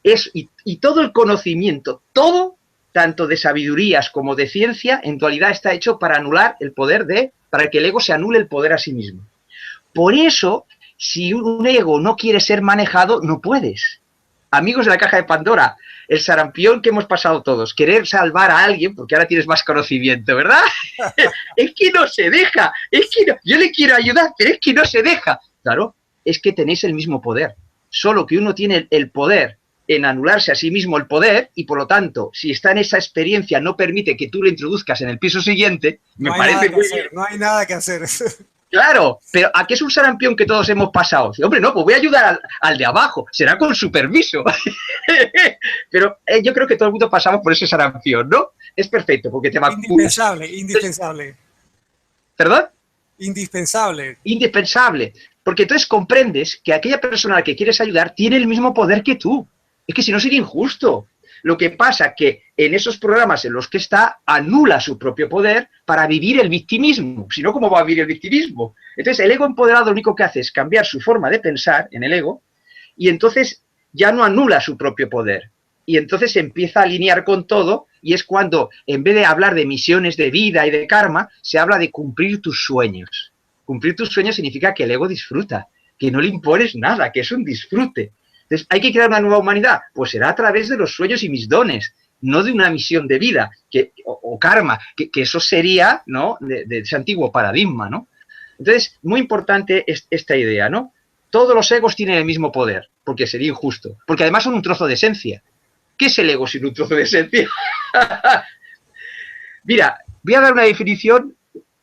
Y todo el conocimiento, todo, tanto de sabidurías como de ciencia, en dualidad está hecho para anular el poder para que el ego se anule el poder a sí mismo. Por eso, si un ego no quiere ser manejado, no puedes. Amigos de la caja de Pandora, el sarampión que hemos pasado todos, querer salvar a alguien, porque ahora tienes más conocimiento, ¿verdad? Es que no se deja, es que no, yo le quiero ayudar, pero es que no se deja. Claro, es que tenéis el mismo poder, solo que uno tiene el poder en anularse a sí mismo el poder y, por lo tanto, si está en esa experiencia no permite que tú lo introduzcas en el piso siguiente, me parece muy bien. No hay nada que hacer. Claro, pero ¿a qué es un sarampión que todos hemos pasado? Hombre, no, pues voy a ayudar al de abajo, será con su permiso. Pero yo creo que todo el mundo pasamos por ese sarampión, ¿no? Es perfecto, porque te vacunas. Indispensable. ¿Perdón? Indispensable. Porque entonces comprendes que aquella persona a la que quieres ayudar tiene el mismo poder que tú. Es que si no sería injusto. Lo que pasa que en esos programas en los que está, anula su propio poder para vivir el victimismo. Si no, ¿cómo va a vivir el victimismo? Entonces, el ego empoderado lo único que hace es cambiar su forma de pensar en el ego y entonces ya no anula su propio poder. y entonces se empieza a alinear con todo y es cuando, en vez de hablar de misiones de vida y de karma, se habla de cumplir tus sueños. Cumplir tus sueños significa que el ego disfruta, que no le impones nada, que es un disfrute. Entonces, ¿hay que crear una nueva humanidad? Pues será a través de los sueños y mis dones, no de una misión de vida o karma, que eso sería, ¿no?, de ese antiguo paradigma, ¿no? Entonces, muy importante esta idea, ¿no? Todos los egos tienen el mismo poder, porque sería injusto, porque además son un trozo de esencia. ¿Qué es el ego sin un trozo de esencia? Mira, voy a dar una definición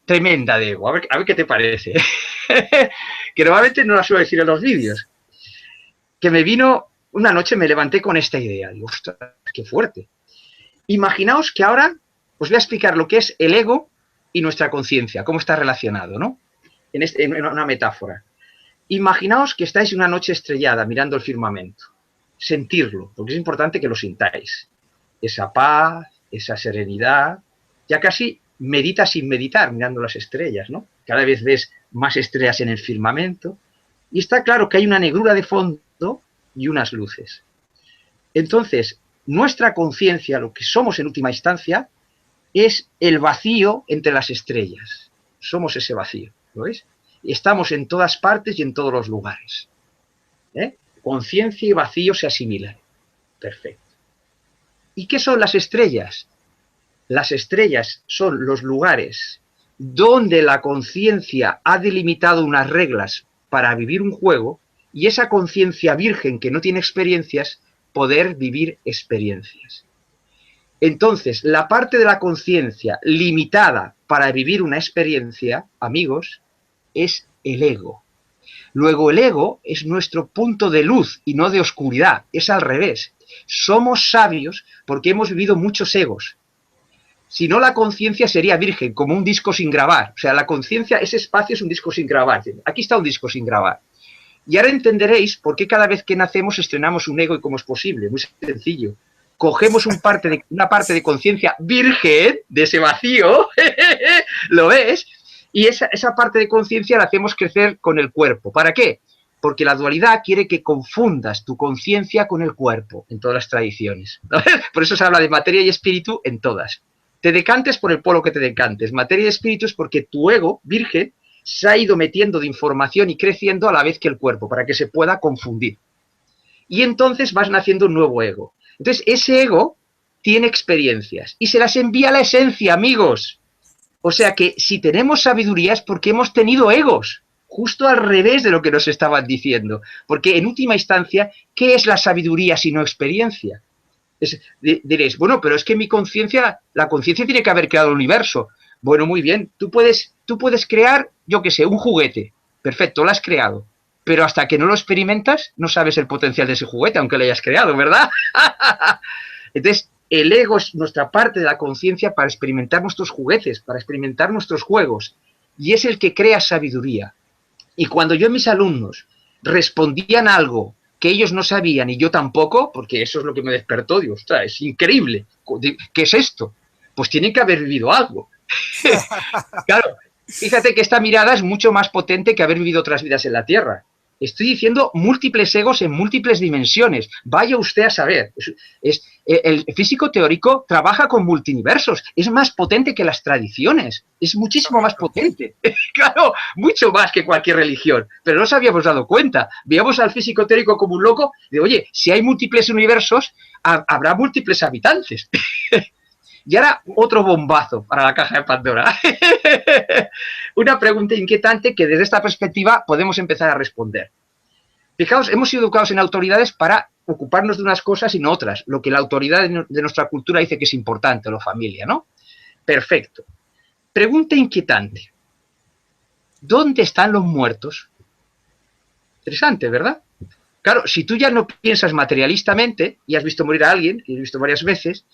tremenda de ego, a ver qué te parece. Que normalmente no la suelo decir en los vídeos. Que me vino, una noche me levanté con esta idea. Digo, ostras, qué fuerte. Imaginaos que ahora os voy a explicar lo que es el ego y nuestra conciencia, cómo está relacionado, ¿no? En una metáfora. Imaginaos que estáis una noche estrellada mirando el firmamento. Sentirlo, porque es importante que lo sintáis. Esa paz, esa serenidad. Ya casi meditas sin meditar mirando las estrellas, ¿no? Cada vez ves más estrellas en el firmamento. Y está claro que hay una negrura de fondo y unas luces. Entonces, nuestra conciencia, lo que somos en última instancia, es el vacío entre las estrellas. Somos ese vacío, ¿lo veis? Estamos en todas partes y en todos los lugares. Conciencia y vacío se asimilan. Perfecto. ¿Y qué son las estrellas? Las estrellas son los lugares donde la conciencia ha delimitado unas reglas para vivir un juego y esa conciencia virgen que no tiene experiencias, poder vivir experiencias. Entonces, la parte de la conciencia limitada para vivir una experiencia, amigos, es el ego. Luego el ego es nuestro punto de luz y no de oscuridad, es al revés. Somos sabios porque hemos vivido muchos egos. Si no, la conciencia sería virgen, como un disco sin grabar. O sea, la conciencia, ese espacio es un disco sin grabar. Aquí está un disco sin grabar. Y ahora entenderéis por qué cada vez que nacemos estrenamos un ego y cómo es posible. Muy sencillo. Cogemos una parte de conciencia virgen de ese vacío, ¿lo ves? Y esa parte de conciencia la hacemos crecer con el cuerpo. ¿Para qué? Porque la dualidad quiere que confundas tu conciencia con el cuerpo, en todas las tradiciones. Por eso se habla de materia y espíritu en todas. Te decantes por el polo que te decantes. Materia y espíritu es porque tu ego, virgen, se ha ido metiendo de información y creciendo a la vez que el cuerpo, para que se pueda confundir. Y entonces vas naciendo un nuevo ego. Entonces, ese ego tiene experiencias y se las envía a la esencia, amigos. O sea que si tenemos sabiduría es porque hemos tenido egos, justo al revés de lo que nos estaban diciendo. Porque en última instancia, ¿qué es la sabiduría sino experiencia? Diréis, bueno, pero es que mi conciencia, la conciencia tiene que haber creado el universo. Bueno, muy bien, tú puedes crear, yo qué sé, un juguete. Perfecto, lo has creado. Pero hasta que no lo experimentas, no sabes el potencial de ese juguete, aunque lo hayas creado, ¿verdad? Entonces, el ego es nuestra parte de la conciencia para experimentar nuestros juguetes, para experimentar nuestros juegos. Y es el que crea sabiduría. Y cuando yo a mis alumnos respondían algo que ellos no sabían y yo tampoco, porque eso es lo que me despertó, digo, ostras, es increíble. ¿Qué es esto? Pues tienen que haber vivido algo. Claro, fíjate que esta mirada es mucho más potente que haber vivido otras vidas en la Tierra. Estoy diciendo múltiples egos en múltiples dimensiones. Vaya usted a saber. El físico teórico trabaja con multiversos. Es más potente que las tradiciones. Es muchísimo más potente. Claro, mucho más que cualquier religión. Pero no nos habíamos dado cuenta. Veíamos al físico teórico como un loco. De, oye, si hay múltiples universos, habrá múltiples habitantes. Y ahora otro bombazo para la caja de Pandora. Una pregunta inquietante que desde esta perspectiva podemos empezar a responder. Fijaos, hemos sido educados en autoridades para ocuparnos de unas cosas y no otras. Lo que la autoridad de nuestra cultura dice que es importante, la familia, ¿no? Perfecto. Pregunta inquietante. ¿Dónde están los muertos? Interesante, ¿verdad? Claro, si tú ya no piensas materialistamente y has visto morir a alguien, y has visto varias veces,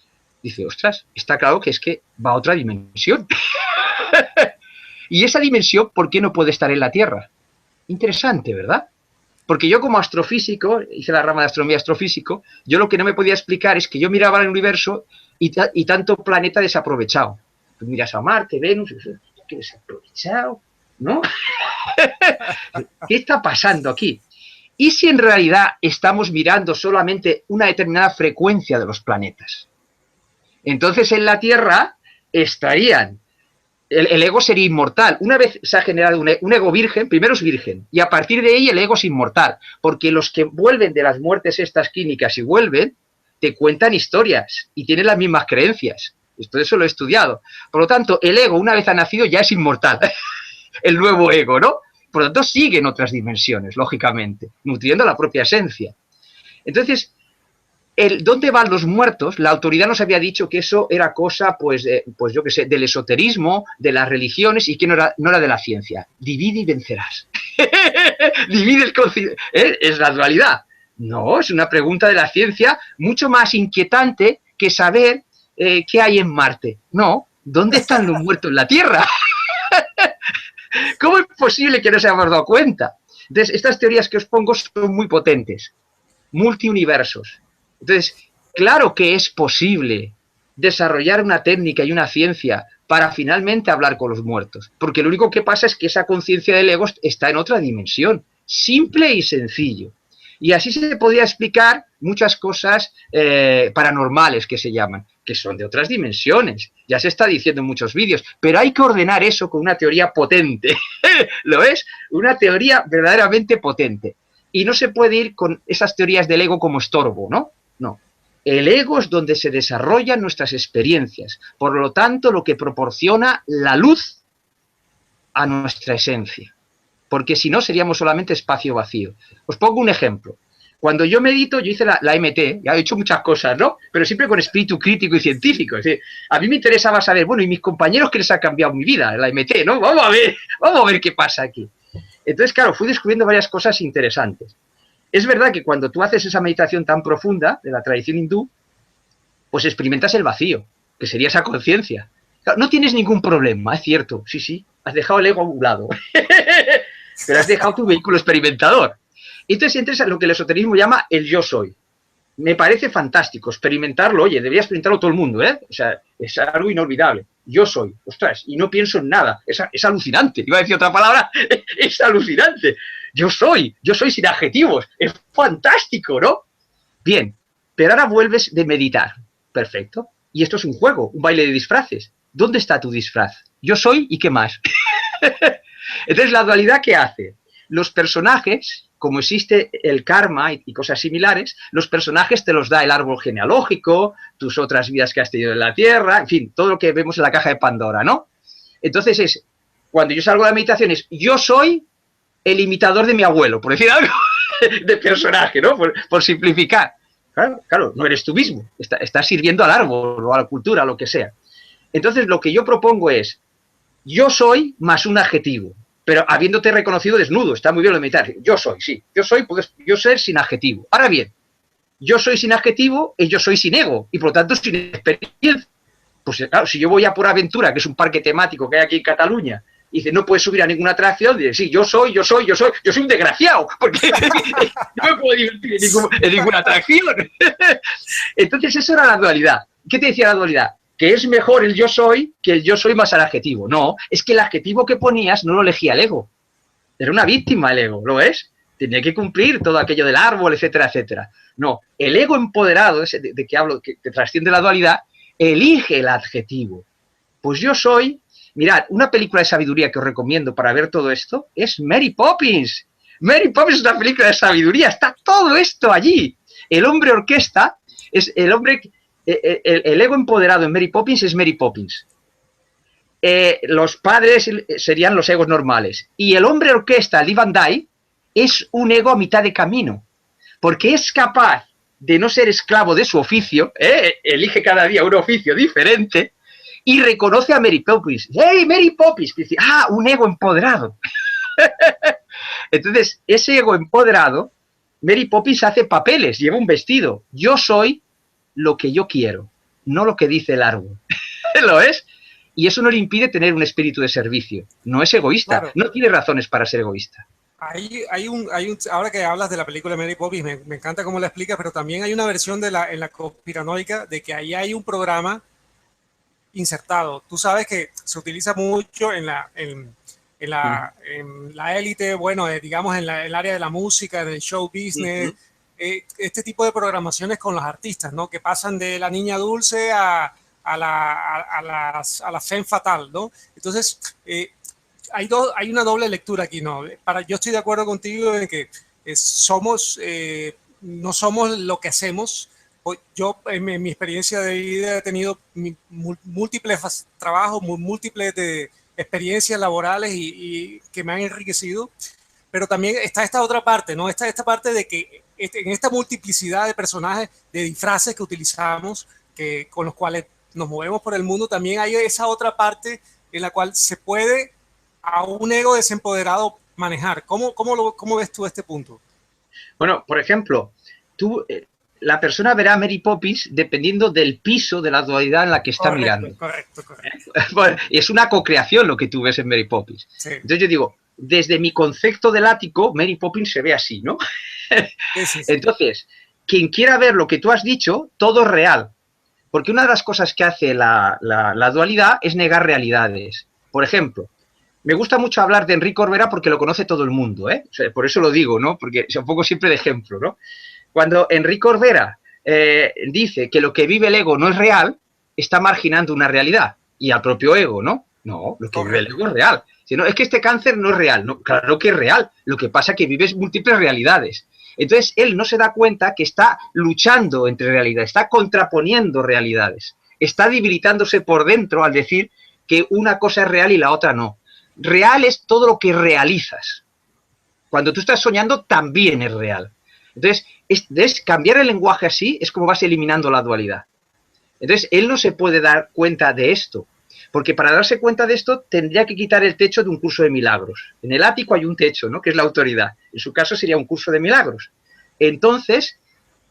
dice, ostras, está claro que es que va a otra dimensión. Y esa dimensión, ¿por qué no puede estar en la Tierra? Interesante, ¿verdad? Porque yo como astrofísico, hice la rama de astronomía astrofísico, yo lo que no me podía explicar es que yo miraba el universo y tanto planeta desaprovechado. Tú miras a Marte, Venus, ¿qué desaprovechado? ¿No? ¿Qué está pasando aquí? ¿y si en realidad estamos mirando solamente una determinada frecuencia de los planetas? Entonces en la Tierra estarían, el ego sería inmortal. Una vez se ha generado un ego virgen, primero es virgen, y a partir de ahí el ego es inmortal, porque los que vuelven de las muertes estas químicas y vuelven, te cuentan historias y tienen las mismas creencias. Esto eso lo he estudiado. Por lo tanto, el ego, una vez ha nacido, ya es inmortal. El nuevo ego, ¿no? Por lo tanto, sigue en otras dimensiones, lógicamente, nutriendo la propia esencia. Entonces, ¿dónde van los muertos? La autoridad nos había dicho que eso era cosa, pues yo qué sé, del esoterismo, de las religiones, y que no era de la ciencia. Divide y vencerás. Divide es la dualidad. No, es una pregunta de la ciencia mucho más inquietante que saber qué hay en Marte. No, ¿dónde están los muertos en la Tierra? ¿Cómo es posible que no se hayamos dado cuenta? Entonces, estas teorías que os pongo son muy potentes. Multiuniversos. Entonces, claro que es posible desarrollar una técnica y una ciencia para finalmente hablar con los muertos. Porque lo único que pasa es que esa conciencia del ego está en otra dimensión. Simple y sencillo. Y así se podría explicar muchas cosas paranormales que se llaman, que son de otras dimensiones. Ya se está diciendo en muchos vídeos, pero hay que ordenar eso con una teoría potente. ¿Lo es? Una teoría verdaderamente potente. Y no se puede ir con esas teorías del ego como estorbo, ¿no? No. El ego es donde se desarrollan nuestras experiencias. Por lo tanto, lo que proporciona la luz a nuestra esencia. Porque si no, seríamos solamente espacio vacío. Os pongo un ejemplo. Cuando yo medito, yo hice la MT, ya he hecho muchas cosas, ¿no? Pero siempre con espíritu crítico y científico. Es decir, a mí me interesaba saber, bueno, ¿y mis compañeros qué les ha cambiado mi vida? La MT, ¿no? Vamos a ver qué pasa aquí. Entonces, claro, fui descubriendo varias cosas interesantes. Es verdad que cuando tú haces esa meditación tan profunda de la tradición hindú, pues experimentas el vacío, que sería esa conciencia. Claro, no tienes ningún problema, es cierto, sí, has dejado el ego a un lado, pero has dejado tu vehículo experimentador. Entonces entras a lo que el esoterismo llama el yo soy. Me parece fantástico experimentarlo, oye, debería experimentarlo todo el mundo, ¿eh? O sea, es algo inolvidable. Yo soy, ostras, y no pienso en nada, es alucinante. Iba a decir otra palabra, es alucinante. Yo soy sin adjetivos, es fantástico, ¿no? Bien, pero ahora vuelves de meditar, perfecto. Y esto es un juego, un baile de disfraces. ¿Dónde está tu disfraz? Yo soy y qué más. Entonces, la dualidad, ¿qué hace? Los personajes, como existe el karma y cosas similares, los personajes te los da el árbol genealógico, tus otras vidas que has tenido en la Tierra, en fin, todo lo que vemos en la caja de Pandora, ¿no? Entonces cuando yo salgo de la meditación es, yo soy el imitador de mi abuelo, por decir algo de personaje, ¿no? Por simplificar. Claro, no eres tú mismo, estás sirviendo al árbol o a la cultura, a lo que sea. Entonces, lo que yo propongo es, yo soy más un adjetivo, pero habiéndote reconocido desnudo, está muy bien lo de meditar. Yo soy, sí, yo soy, puedes yo ser sin adjetivo. Ahora bien, yo soy sin adjetivo y yo soy sin ego, y por lo tanto sin experiencia. Pues claro, si yo voy a Por Aventura, que es un parque temático que hay aquí en Cataluña, y dice, no puedes subir a ninguna atracción, dice, sí, yo soy un desgraciado, porque no me puedo divertir en ninguna atracción. Entonces, eso era la dualidad. ¿Qué te decía la dualidad? Que es mejor el yo soy que el yo soy más al adjetivo. No, es que el adjetivo que ponías no lo elegía el ego. Era una víctima el ego, ¿lo es? Tenía que cumplir todo aquello del árbol, etcétera, etcétera. No, el ego empoderado, ese de que hablo, que trasciende la dualidad, elige el adjetivo. Pues yo soy... Mirad, una película de sabiduría que os recomiendo para ver todo esto es Mary Poppins. Mary Poppins es una película de sabiduría, está todo esto allí. El hombre orquesta es el hombre... El ego empoderado en Mary Poppins es Mary Poppins. Los padres serían los egos normales. Y el hombre orquesta, Lee Van Dyke, es un ego a mitad de camino. Porque es capaz de no ser esclavo de su oficio, elige cada día un oficio diferente, y reconoce a Mary Poppins. ¡Hey, Mary Poppins! Dice, un ego empoderado. Entonces, ese ego empoderado, Mary Poppins hace papeles, lleva un vestido. Yo soy lo que yo quiero, no lo que dice el árbol. ¿Lo es? Y eso no le impide tener un espíritu de servicio. No es egoísta, claro. No tiene razones para ser egoísta. Ahora que hablas de la película Mary Poppins, me encanta cómo la explicas, pero también hay una versión en la conspiranoica de que ahí hay un programa insertado. Tú sabes que se utiliza mucho en la élite, bueno, digamos en el área de la música, del show business, este tipo de programaciones con los artistas, ¿no? Que pasan de la niña dulce a la femme fatal, ¿no? Entonces, hay una doble lectura aquí, ¿no? Yo estoy de acuerdo contigo en que no somos lo que hacemos. Yo, en mi experiencia de vida, he tenido múltiples trabajos, múltiples experiencias laborales y que me han enriquecido, pero también está esta otra parte, ¿no? Esta parte de que en esta multiplicidad de personajes, de disfraces que utilizamos, con los cuales nos movemos por el mundo, también hay esa otra parte en la cual se puede a un ego desempoderado manejar. ¿Cómo ves tú este punto? Bueno, por ejemplo, la persona verá a Mary Poppins dependiendo del piso de la dualidad en la que está mirando. Correcto. Bueno, es una cocreación lo que tú ves en Mary Poppins. Sí. Entonces yo digo, desde mi concepto del ático, Mary Poppins se ve así, ¿no? Sí. Entonces, quien quiera ver lo que tú has dicho, todo es real. Porque una de las cosas que hace la dualidad es negar realidades. Por ejemplo, me gusta mucho hablar de Enrique Corbera porque lo conoce todo el mundo, ¿eh? O sea, por eso lo digo, ¿no? Porque se pongo siempre de ejemplo, ¿no? Cuando Enrique Corbera dice que lo que vive el ego no es real, está marginando una realidad. Y al propio ego, ¿no? No, lo que vive el ego es real. Si no, es que este cáncer no es real. No, claro que es real. Lo que pasa es que vives múltiples realidades. Entonces, él no se da cuenta que está luchando entre realidades, está contraponiendo realidades. Está debilitándose por dentro al decir que una cosa es real y la otra no. Real es todo lo que realizas. Cuando tú estás soñando, también es real. Entonces, cambiar el lenguaje así es como vas eliminando la dualidad. Entonces, él no se puede dar cuenta de esto, porque para darse cuenta de esto tendría que quitar el techo de un curso de milagros. En el ático hay un techo, ¿no? Que es la autoridad. En su caso sería un curso de milagros. Entonces,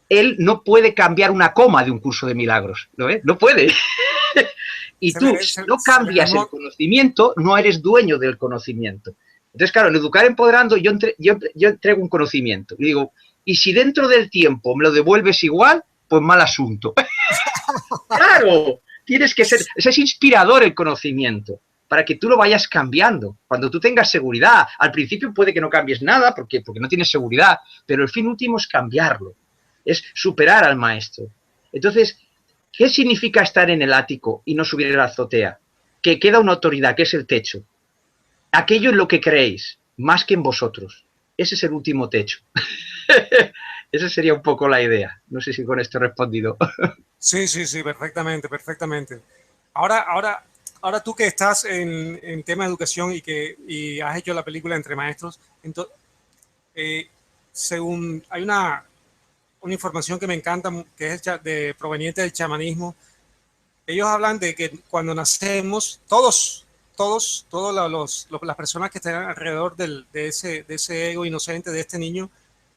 él no puede cambiar una coma de un curso de milagros, ¿no? No puede. Y tú, si no cambias el conocimiento, no eres dueño del conocimiento. Entonces, claro, en Educar Empoderando yo entrego un conocimiento. Y digo, y si dentro del tiempo me lo devuelves igual, pues mal asunto. Claro, tienes que ser, es inspirador el conocimiento, para que tú lo vayas cambiando. Cuando tú tengas seguridad, al principio puede que no cambies nada, porque no tienes seguridad, pero el fin último es cambiarlo, es superar al maestro. Entonces, ¿qué significa estar en el ático y no subir a la azotea? Que queda una autoridad, que es el techo. Aquello en lo que creéis, más que en vosotros. Ese es el último techo. Esa sería un poco la idea. No sé si con esto he respondido. Sí, perfectamente. Ahora tú que estás en tema de educación y has hecho la película Entre Maestros, entonces, según hay una información que me encanta, que es proveniente del chamanismo. Ellos hablan de que cuando nacemos, todas las personas que están alrededor de ese ego inocente, de este niño,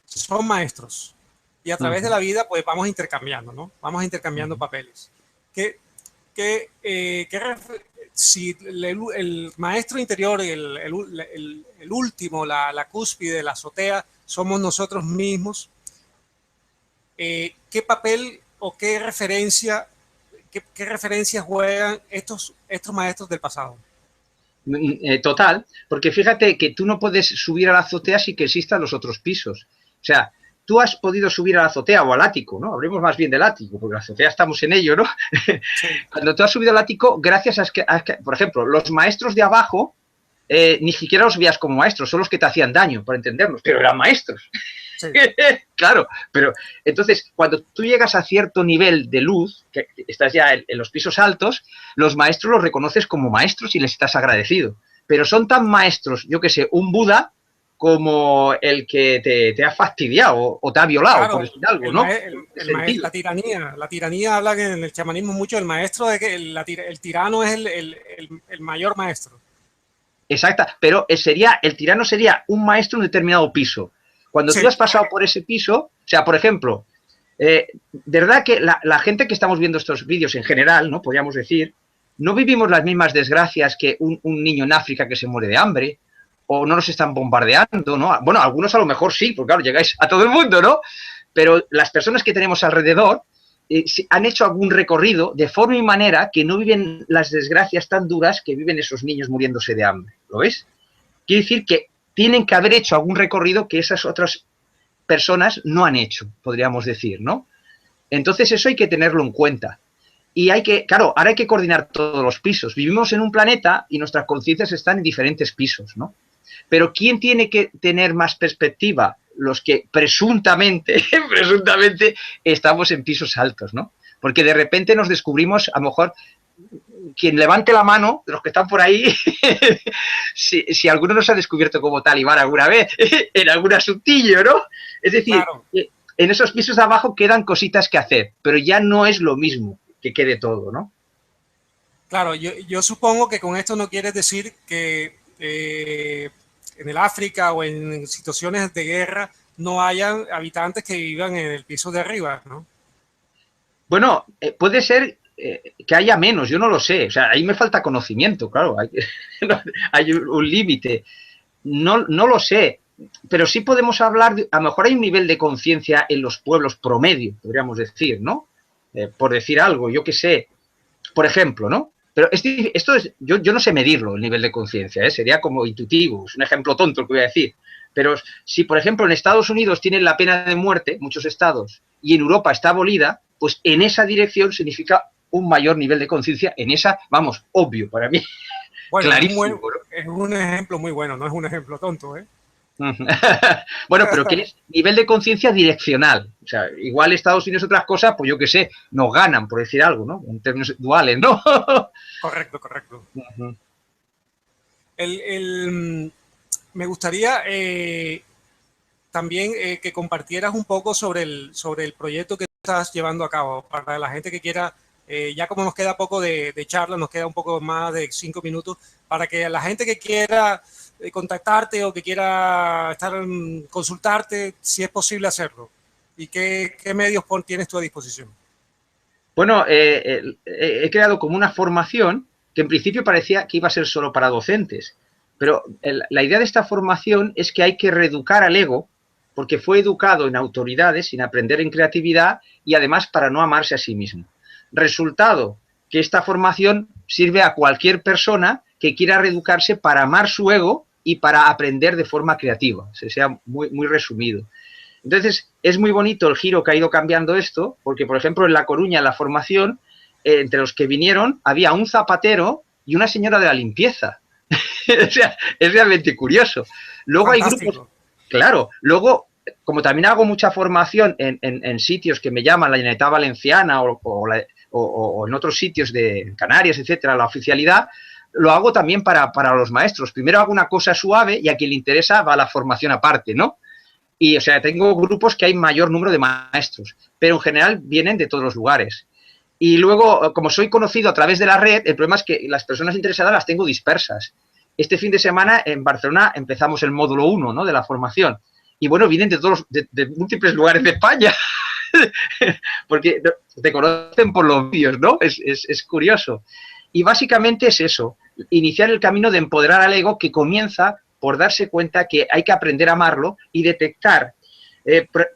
son maestros. Y a través de la vida, pues vamos intercambiando, ¿no? Vamos intercambiando papeles. Si el maestro interior, el último, la cúspide, la azotea, somos nosotros mismos, ¿qué papel o qué referencias juegan estos maestros del pasado? Total, porque fíjate que tú no puedes subir a la azotea sin que existan los otros pisos. O sea, tú has podido subir a la azotea o al ático, ¿no? Hablemos más bien del ático, porque la azotea estamos en ello, ¿no? Sí. Cuando tú has subido al ático, gracias a que, por ejemplo, los maestros de abajo, ni siquiera los veías como maestros, son los que te hacían daño, para entendernos, pero eran maestros. Sí. Claro, pero entonces cuando tú llegas a cierto nivel de luz, que estás ya en los pisos altos, los maestros los reconoces como maestros y les estás agradecido. Pero son tan maestros, yo que sé, un Buda como el que te ha fastidiado o te ha violado, claro, por decir algo, ¿no? La tiranía habla en el chamanismo mucho del maestro, de que el tirano es el mayor maestro. Exacto, pero el tirano sería un maestro en un determinado piso. Cuando tú has pasado por ese piso, o sea, por ejemplo, verdad que la gente que estamos viendo estos vídeos en general, ¿no? Podríamos decir, no vivimos las mismas desgracias que un niño en África que se muere de hambre, o no nos están bombardeando, ¿no? Bueno, algunos a lo mejor sí, porque claro, llegáis a todo el mundo, ¿no? Pero las personas que tenemos alrededor han hecho algún recorrido de forma y manera que no viven las desgracias tan duras que viven esos niños muriéndose de hambre, ¿lo ves? quiere decir que tienen que haber hecho algún recorrido que esas otras personas no han hecho, podríamos decir, ¿no? Entonces eso hay que tenerlo en cuenta. Y hay que, claro, ahora hay que coordinar todos los pisos. Vivimos en un planeta y nuestras conciencias están en diferentes pisos, ¿no? Pero ¿quién tiene que tener más perspectiva? Los que presuntamente, presuntamente estamos en pisos altos, ¿no? Porque de repente nos descubrimos, a lo mejor, quien levante la mano, de los que están por ahí, si alguno nos ha descubierto como talibán alguna vez, en algún asuntillo, ¿no? Es decir, Claro. en esos pisos de abajo quedan cositas que hacer, pero ya no es lo mismo que quede todo, ¿no? Claro, yo supongo que con esto no quieres decir que en el África o en situaciones de guerra no hayan habitantes que vivan en el piso de arriba, ¿no? Bueno, puede ser que haya menos, yo no lo sé. O sea, ahí me falta conocimiento, claro. Hay un límite. No lo sé. Pero sí podemos hablar, a lo mejor hay un nivel de conciencia en los pueblos promedio, podríamos decir, ¿no? Por decir algo, yo qué sé. Por ejemplo, ¿no? Pero esto es, yo no sé medirlo, el nivel de conciencia, ¿eh? Sería como intuitivo, es un ejemplo tonto el que voy a decir. Pero si, por ejemplo, en Estados Unidos tienen la pena de muerte, muchos estados, y en Europa está abolida, pues en esa dirección significa un mayor nivel de conciencia, en esa, vamos, obvio para mí, Bueno, clarísimo, ¿no? es un ejemplo muy bueno, no es un ejemplo tonto, ¿eh? Bueno, pero que es nivel de conciencia direccional. O sea, igual Estados Unidos otras cosas, pues yo qué sé, nos ganan, por decir algo, ¿no? En términos duales, ¿no? Correcto, correcto. Me gustaría también que compartieras un poco sobre el proyecto que estás llevando a cabo para la gente que quiera, ya como nos queda poco de charla, nos queda un poco más de 5 minutos, para que la gente que quiera contactarte o que quiera consultarte, si es posible hacerlo. ¿Y qué medios tienes tú a disposición? Bueno, he creado como una formación que en principio parecía que iba a ser solo para docentes, pero la idea de esta formación es que hay que reeducar al ego, porque fue educado en autoridades, sin aprender en creatividad y además para no amarse a sí mismo. Resultado, que esta formación sirve a cualquier persona que quiera reeducarse para amar su ego y para aprender de forma creativa, o sea muy, muy resumido. Entonces, es muy bonito el giro que ha ido cambiando esto, porque, por ejemplo, en La Coruña, en la formación, entre los que vinieron, había un zapatero y una señora de la limpieza. O sea, es realmente curioso. Luego Fantástico. hay grupos, claro, luego, como también hago mucha formación en sitios que me llaman la Generalitat Valenciana o en otros sitios de Canarias, etcétera, la oficialidad, lo hago también para los maestros. Primero hago una cosa suave y a quien le interesa va a la formación aparte, ¿no? Y, o sea, tengo grupos que hay mayor número de maestros, pero en general vienen de todos los lugares. Y luego, como soy conocido a través de la red, el problema es que las personas interesadas las tengo dispersas. Este fin de semana en Barcelona empezamos el módulo 1, ¿no?, de la formación. Y bueno, vienen de todos de múltiples lugares de España, porque te conocen por los vídeos, ¿no? Es curioso. Y básicamente es eso, iniciar el camino de empoderar al ego que comienza por darse cuenta que hay que aprender a amarlo y detectar.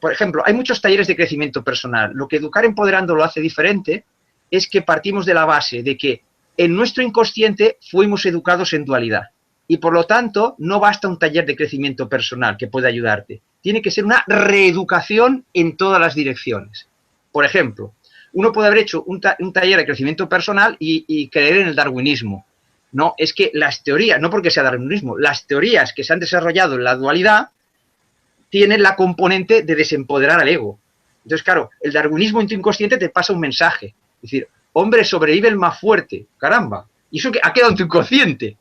Por ejemplo, hay muchos talleres de crecimiento personal. Lo que Educar Empoderando lo hace diferente es que partimos de la base de que en nuestro inconsciente fuimos educados en dualidad. Y por lo tanto, no basta un taller de crecimiento personal que pueda ayudarte. Tiene que ser una reeducación en todas las direcciones. Por ejemplo, uno puede haber hecho un taller de crecimiento personal y creer en el darwinismo. No, es que las teorías, no porque sea darwinismo, las teorías que se han desarrollado en la dualidad tienen la componente de desempoderar al ego. Entonces, claro, el darwinismo en tu inconsciente te pasa un mensaje. Es decir, hombre, sobrevive el más fuerte. Caramba, y eso que ha quedado en tu inconsciente.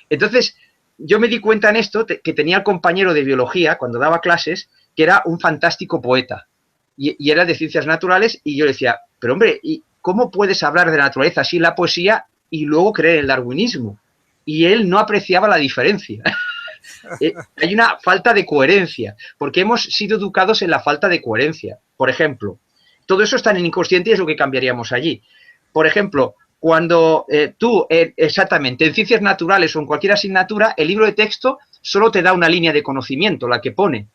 Entonces, yo me di cuenta en esto que tenía el compañero de biología, cuando daba clases, que era un fantástico poeta. Y era de ciencias naturales, y yo le decía, pero hombre, ¿y cómo puedes hablar de la naturaleza así en la poesía y luego creer en el darwinismo? Y él no apreciaba la diferencia. Hay una falta de coherencia, porque hemos sido educados en la falta de coherencia. Por ejemplo, todo eso está en el inconsciente y es lo que cambiaríamos allí. Por ejemplo, cuando tú, exactamente, en ciencias naturales o en cualquier asignatura, el libro de texto solo te da una línea de conocimiento, la que pone.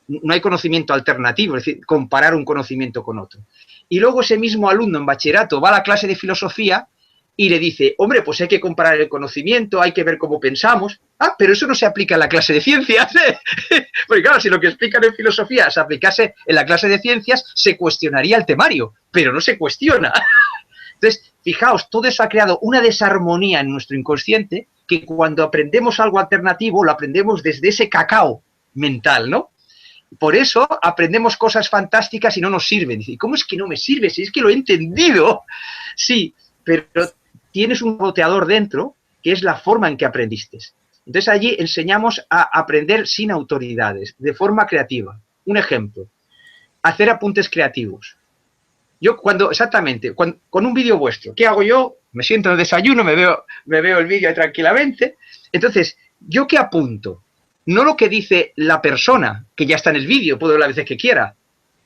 No hay conocimiento alternativo, es decir, comparar un conocimiento con otro. Y luego ese mismo alumno en bachillerato va a la clase de filosofía y le dice, hombre, pues hay que comparar el conocimiento, hay que ver cómo pensamos. Ah, pero eso no se aplica en la clase de ciencias. Porque claro, si lo que explican en filosofía se aplicase en la clase de ciencias, se cuestionaría el temario, pero no se cuestiona. Entonces, fijaos, todo eso ha creado una desarmonía en nuestro inconsciente que cuando aprendemos algo alternativo, lo aprendemos desde ese cacao mental, ¿no? Por eso aprendemos cosas fantásticas y no nos sirven. Dice, ¿cómo es que no me sirve? Si es que lo he entendido. Sí, pero tienes un boteador dentro que es la forma en que aprendiste. Entonces allí enseñamos a aprender sin autoridades, de forma creativa. Un ejemplo, hacer apuntes creativos. Yo exactamente, con un vídeo vuestro, ¿qué hago yo? Me siento en el desayuno, me veo el vídeo ahí tranquilamente. Entonces, ¿yo qué apunto? No lo que dice la persona, que ya está en el vídeo, puedo ver las veces que quiera.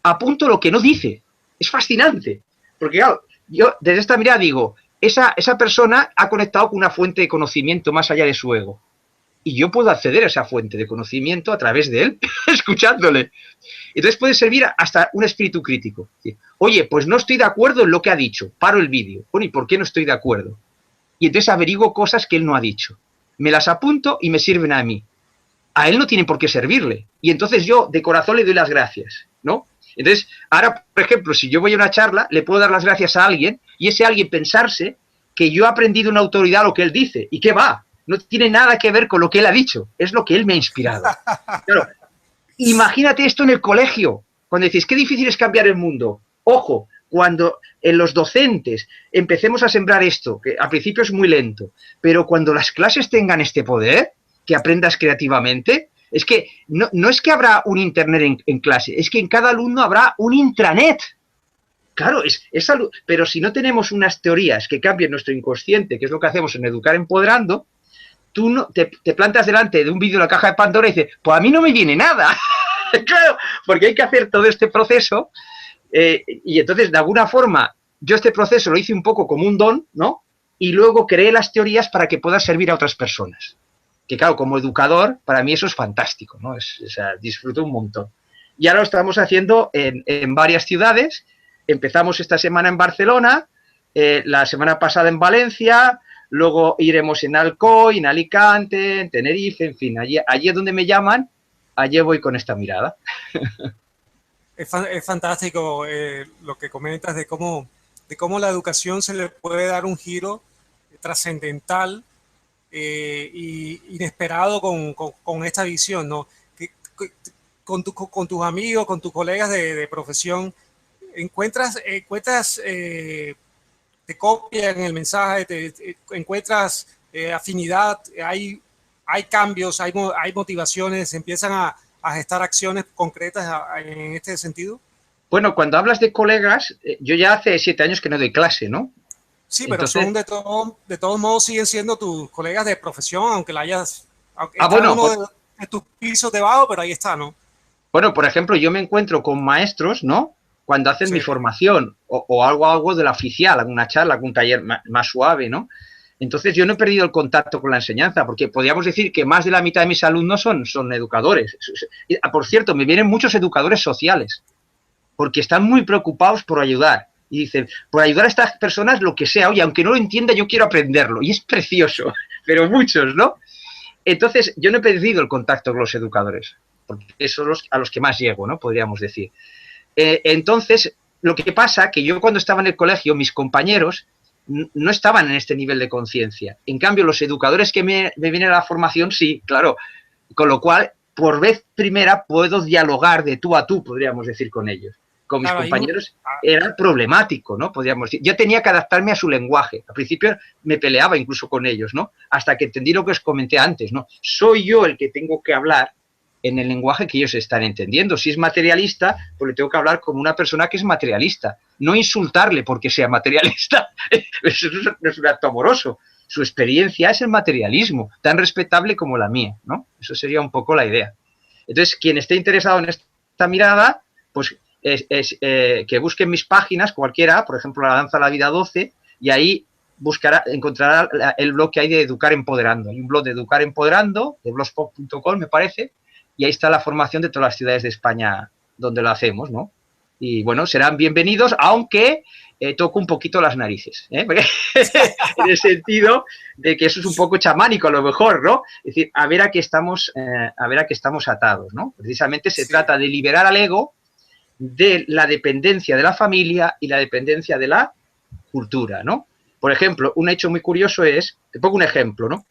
Apunto lo que no dice. Es fascinante. Porque claro, yo desde esta mirada digo, esa persona ha conectado con una fuente de conocimiento más allá de su ego. Y yo puedo acceder a esa fuente de conocimiento a través de él, escuchándole. Entonces puede servir hasta un espíritu crítico. Oye, pues no estoy de acuerdo en lo que ha dicho. Paro el vídeo. Bueno, ¿y por qué no estoy de acuerdo? Y entonces averiguo cosas que él no ha dicho. Me las apunto y me sirven a mí. A él no tiene por qué servirle. Y entonces yo, de corazón, le doy las gracias, ¿no? Entonces, ahora, por ejemplo, si yo voy a una charla, le puedo dar las gracias a alguien y ese alguien pensarse que yo he aprendido una autoridad lo que él dice. ¿Y qué va? No tiene nada que ver con lo que él ha dicho. Es lo que él me ha inspirado. Claro, imagínate esto en el colegio. Cuando decís, qué difícil es cambiar el mundo. Ojo, cuando en los docentes empecemos a sembrar esto, que al principio es muy lento, pero cuando las clases tengan este poder, que aprendas creativamente, es que no es que habrá un internet en clase, es que en cada alumno habrá un intranet. Claro, es salud, pero si no tenemos unas teorías que cambien nuestro inconsciente, que es lo que hacemos en Educar Empoderando, tú no, te plantas delante de un vídeo de la caja de Pandora y dices, pues a mí no me viene nada. Claro, porque hay que hacer todo este proceso y entonces, de alguna forma, yo este proceso lo hice un poco como un don, ¿no? Y luego creé las teorías para que pueda servir a otras personas. Que claro, como educador, para mí eso es fantástico, ¿no? O sea, disfruto un montón. Y ahora lo estamos haciendo en varias ciudades. Empezamos esta semana en Barcelona, la semana pasada en Valencia, luego iremos en Alcoy, en Alicante, en Tenerife, en fin, allí es donde me llaman, allí voy con esta mirada. Es fantástico lo que comentas de cómo la educación se le puede dar un giro trascendental y inesperado con esta visión, ¿no? Con tus amigos, con tus colegas de profesión, encuentras te copian el mensaje, te encuentras afinidad, hay cambios, hay motivaciones, empiezan a gestar acciones concretas en este sentido. Bueno, cuando hablas de colegas, yo ya hace 7 años que no doy clase, ¿no? Sí, pero entonces, son de todos modos siguen siendo tus colegas de profesión, aunque la hayas, bueno, uno de tus pisos debajo, pero ahí está, ¿no? Bueno, por ejemplo, yo me encuentro con maestros, ¿no? Cuando hacen mi formación o algo de la oficial, alguna charla, algún taller más suave, ¿no? Entonces yo no he perdido el contacto con la enseñanza, porque podríamos decir que más de la mitad de mis alumnos son educadores. Por cierto, me vienen muchos educadores sociales, porque están muy preocupados por ayudar. Y dicen, por ayudar a estas personas lo que sea, oye, aunque no lo entienda, yo quiero aprenderlo. Y es precioso, pero muchos, ¿no? Entonces, yo no he perdido el contacto con los educadores, porque son a los que más llego, ¿no? Podríamos decir. Entonces, lo que pasa que yo cuando estaba en el colegio, mis compañeros no estaban en este nivel de conciencia. En cambio, los educadores que me vienen a la formación, sí, claro. Con lo cual, por vez primera, puedo dialogar de tú a tú, podríamos decir, con ellos. Con mis compañeros era problemático, ¿no? Podríamos decir. Yo tenía que adaptarme a su lenguaje. Al principio me peleaba incluso con ellos, ¿no? Hasta que entendí lo que os comenté antes, ¿no? Soy yo el que tengo que hablar en el lenguaje que ellos están entendiendo. Si es materialista, pues le tengo que hablar como una persona que es materialista. No insultarle porque sea materialista. Eso no es un acto amoroso. Su experiencia es el materialismo, tan respetable como la mía, ¿no? Eso sería un poco la idea. Entonces, quien esté interesado en esta mirada, pues que busque en mis páginas, cualquiera, por ejemplo, La Danza a la Vida 12, y ahí encontrará el blog que hay de Educar Empoderando. Hay un blog de Educar Empoderando, de blogspot.com, me parece, y ahí está la formación de todas las ciudades de España donde lo hacemos, ¿no? Y bueno, serán bienvenidos, aunque toco un poquito las narices, ¿eh? En el sentido de que eso es un poco chamánico a lo mejor, ¿no? Es decir, a ver a qué estamos atados, ¿no? Precisamente se trata de liberar al ego de la dependencia de la familia y la dependencia de la cultura, ¿no? Por ejemplo, un hecho muy curioso es, te pongo un ejemplo, ¿no?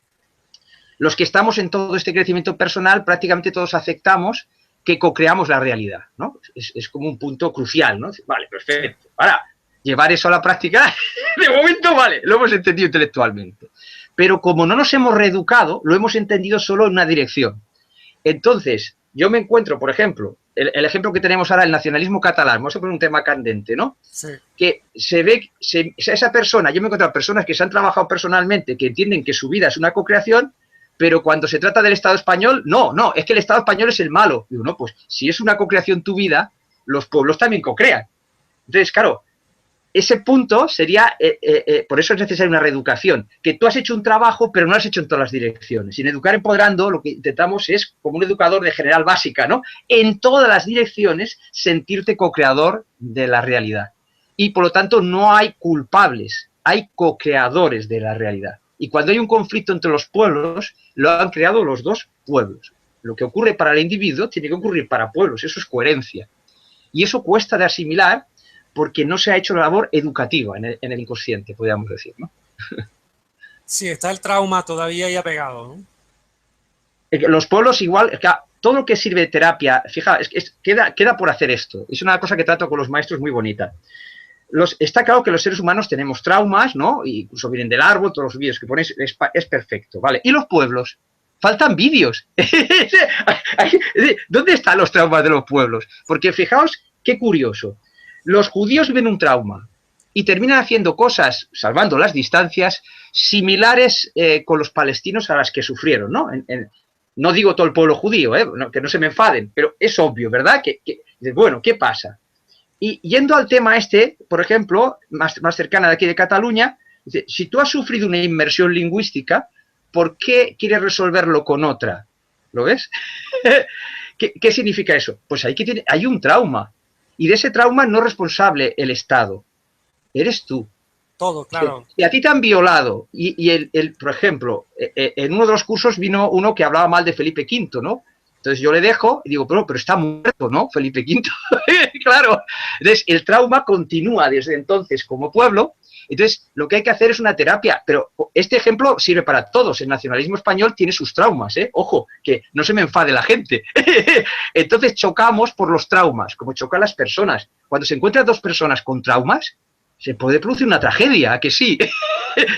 Los que estamos en todo este crecimiento personal, prácticamente todos aceptamos que co-creamos la realidad, ¿no? Es como un punto crucial, ¿no? Vale, perfecto. Ahora, llevar eso a la práctica, de momento, vale, lo hemos entendido intelectualmente. Pero como no nos hemos reeducado, lo hemos entendido solo en una dirección. Entonces, yo me encuentro, por ejemplo, el ejemplo que tenemos ahora, el nacionalismo catalán, vamos a poner un tema candente, ¿no? Sí. Que se ve, esa persona, yo me he encontrado personas que se han trabajado personalmente, que entienden que su vida es una co-creación, pero cuando se trata del Estado español, no, es que el Estado español es el malo. Digo, no, pues si es una co-creación tu vida, los pueblos también co-crean. Entonces, claro, ese punto sería, por eso es necesaria una reeducación, que tú has hecho un trabajo, pero no lo has hecho en todas las direcciones. Y en Educar Empoderando lo que intentamos es, como un educador de general básica, ¿no? En todas las direcciones, sentirte co-creador de la realidad. Y, por lo tanto, no hay culpables, hay co-creadores de la realidad. Y cuando hay un conflicto entre los pueblos, lo han creado los dos pueblos. Lo que ocurre para el individuo tiene que ocurrir para pueblos, eso es coherencia. Y eso cuesta de asimilar porque no se ha hecho la labor educativa en el inconsciente, podríamos decir, ¿no? Sí, está el trauma todavía ahí apegado, ¿no? Los pueblos igual, todo lo que sirve de terapia, fija, queda por hacer esto. Es una cosa que trato con los maestros muy bonita. Está claro que los seres humanos tenemos traumas, ¿no? Incluso vienen del árbol, todos los vídeos que ponéis, es perfecto, ¿vale? ¿Y los pueblos? Faltan vídeos. ¿Dónde están los traumas de los pueblos? Porque fijaos qué curioso. Los judíos viven un trauma y terminan haciendo cosas, salvando las distancias, similares con los palestinos a las que sufrieron, ¿no? No digo todo el pueblo judío, que no se me enfaden, pero es obvio, ¿verdad? Bueno, ¿qué pasa? Y yendo al tema este, por ejemplo, más cercana de aquí de Cataluña, dice, si tú has sufrido una inmersión lingüística, ¿por qué quieres resolverlo con otra? ¿Lo ves? ¿Qué significa eso? Pues hay un trauma. Y de ese trauma no es responsable el Estado. Eres tú. Todo, claro. Y a ti te han violado. Y por ejemplo, en uno de los cursos vino uno que hablaba mal de Felipe V, ¿no? Entonces yo le dejo y digo, pero está muerto, ¿no? Felipe V. Claro. Entonces el trauma continúa desde entonces como pueblo. Entonces lo que hay que hacer es una terapia. Pero este ejemplo sirve para todos. El nacionalismo español tiene sus traumas, ¿eh? Ojo, que no se me enfade la gente. Entonces chocamos por los traumas, como chocan las personas. Cuando se encuentran dos personas con traumas, se puede producir una tragedia, ¿a que sí?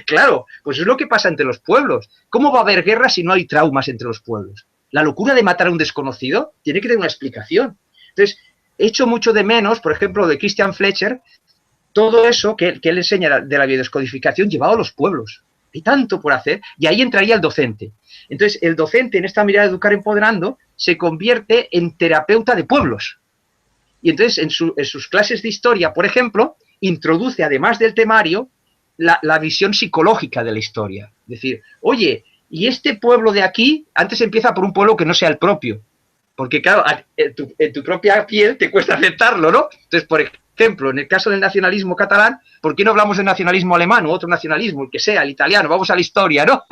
Claro, pues es lo que pasa entre los pueblos. ¿Cómo va a haber guerra si no hay traumas entre los pueblos? La locura de matar a un desconocido tiene que tener una explicación. Entonces, echo mucho de menos, por ejemplo, de Christian Fletcher, todo eso que él enseña de la biodescodificación llevado a los pueblos. Hay tanto por hacer, y ahí entraría el docente. Entonces, el docente, en esta mirada de Educar Empoderando, se convierte en terapeuta de pueblos. Y entonces, en sus clases de historia, por ejemplo, introduce, además del temario, la visión psicológica de la historia. Es decir, oye, y este pueblo de aquí, antes empieza por un pueblo que no sea el propio. Porque, claro, en tu propia piel te cuesta aceptarlo, ¿no? Entonces, por ejemplo, en el caso del nacionalismo catalán, ¿por qué no hablamos del nacionalismo alemán o otro nacionalismo, el que sea, el italiano? Vamos a la historia, ¿no?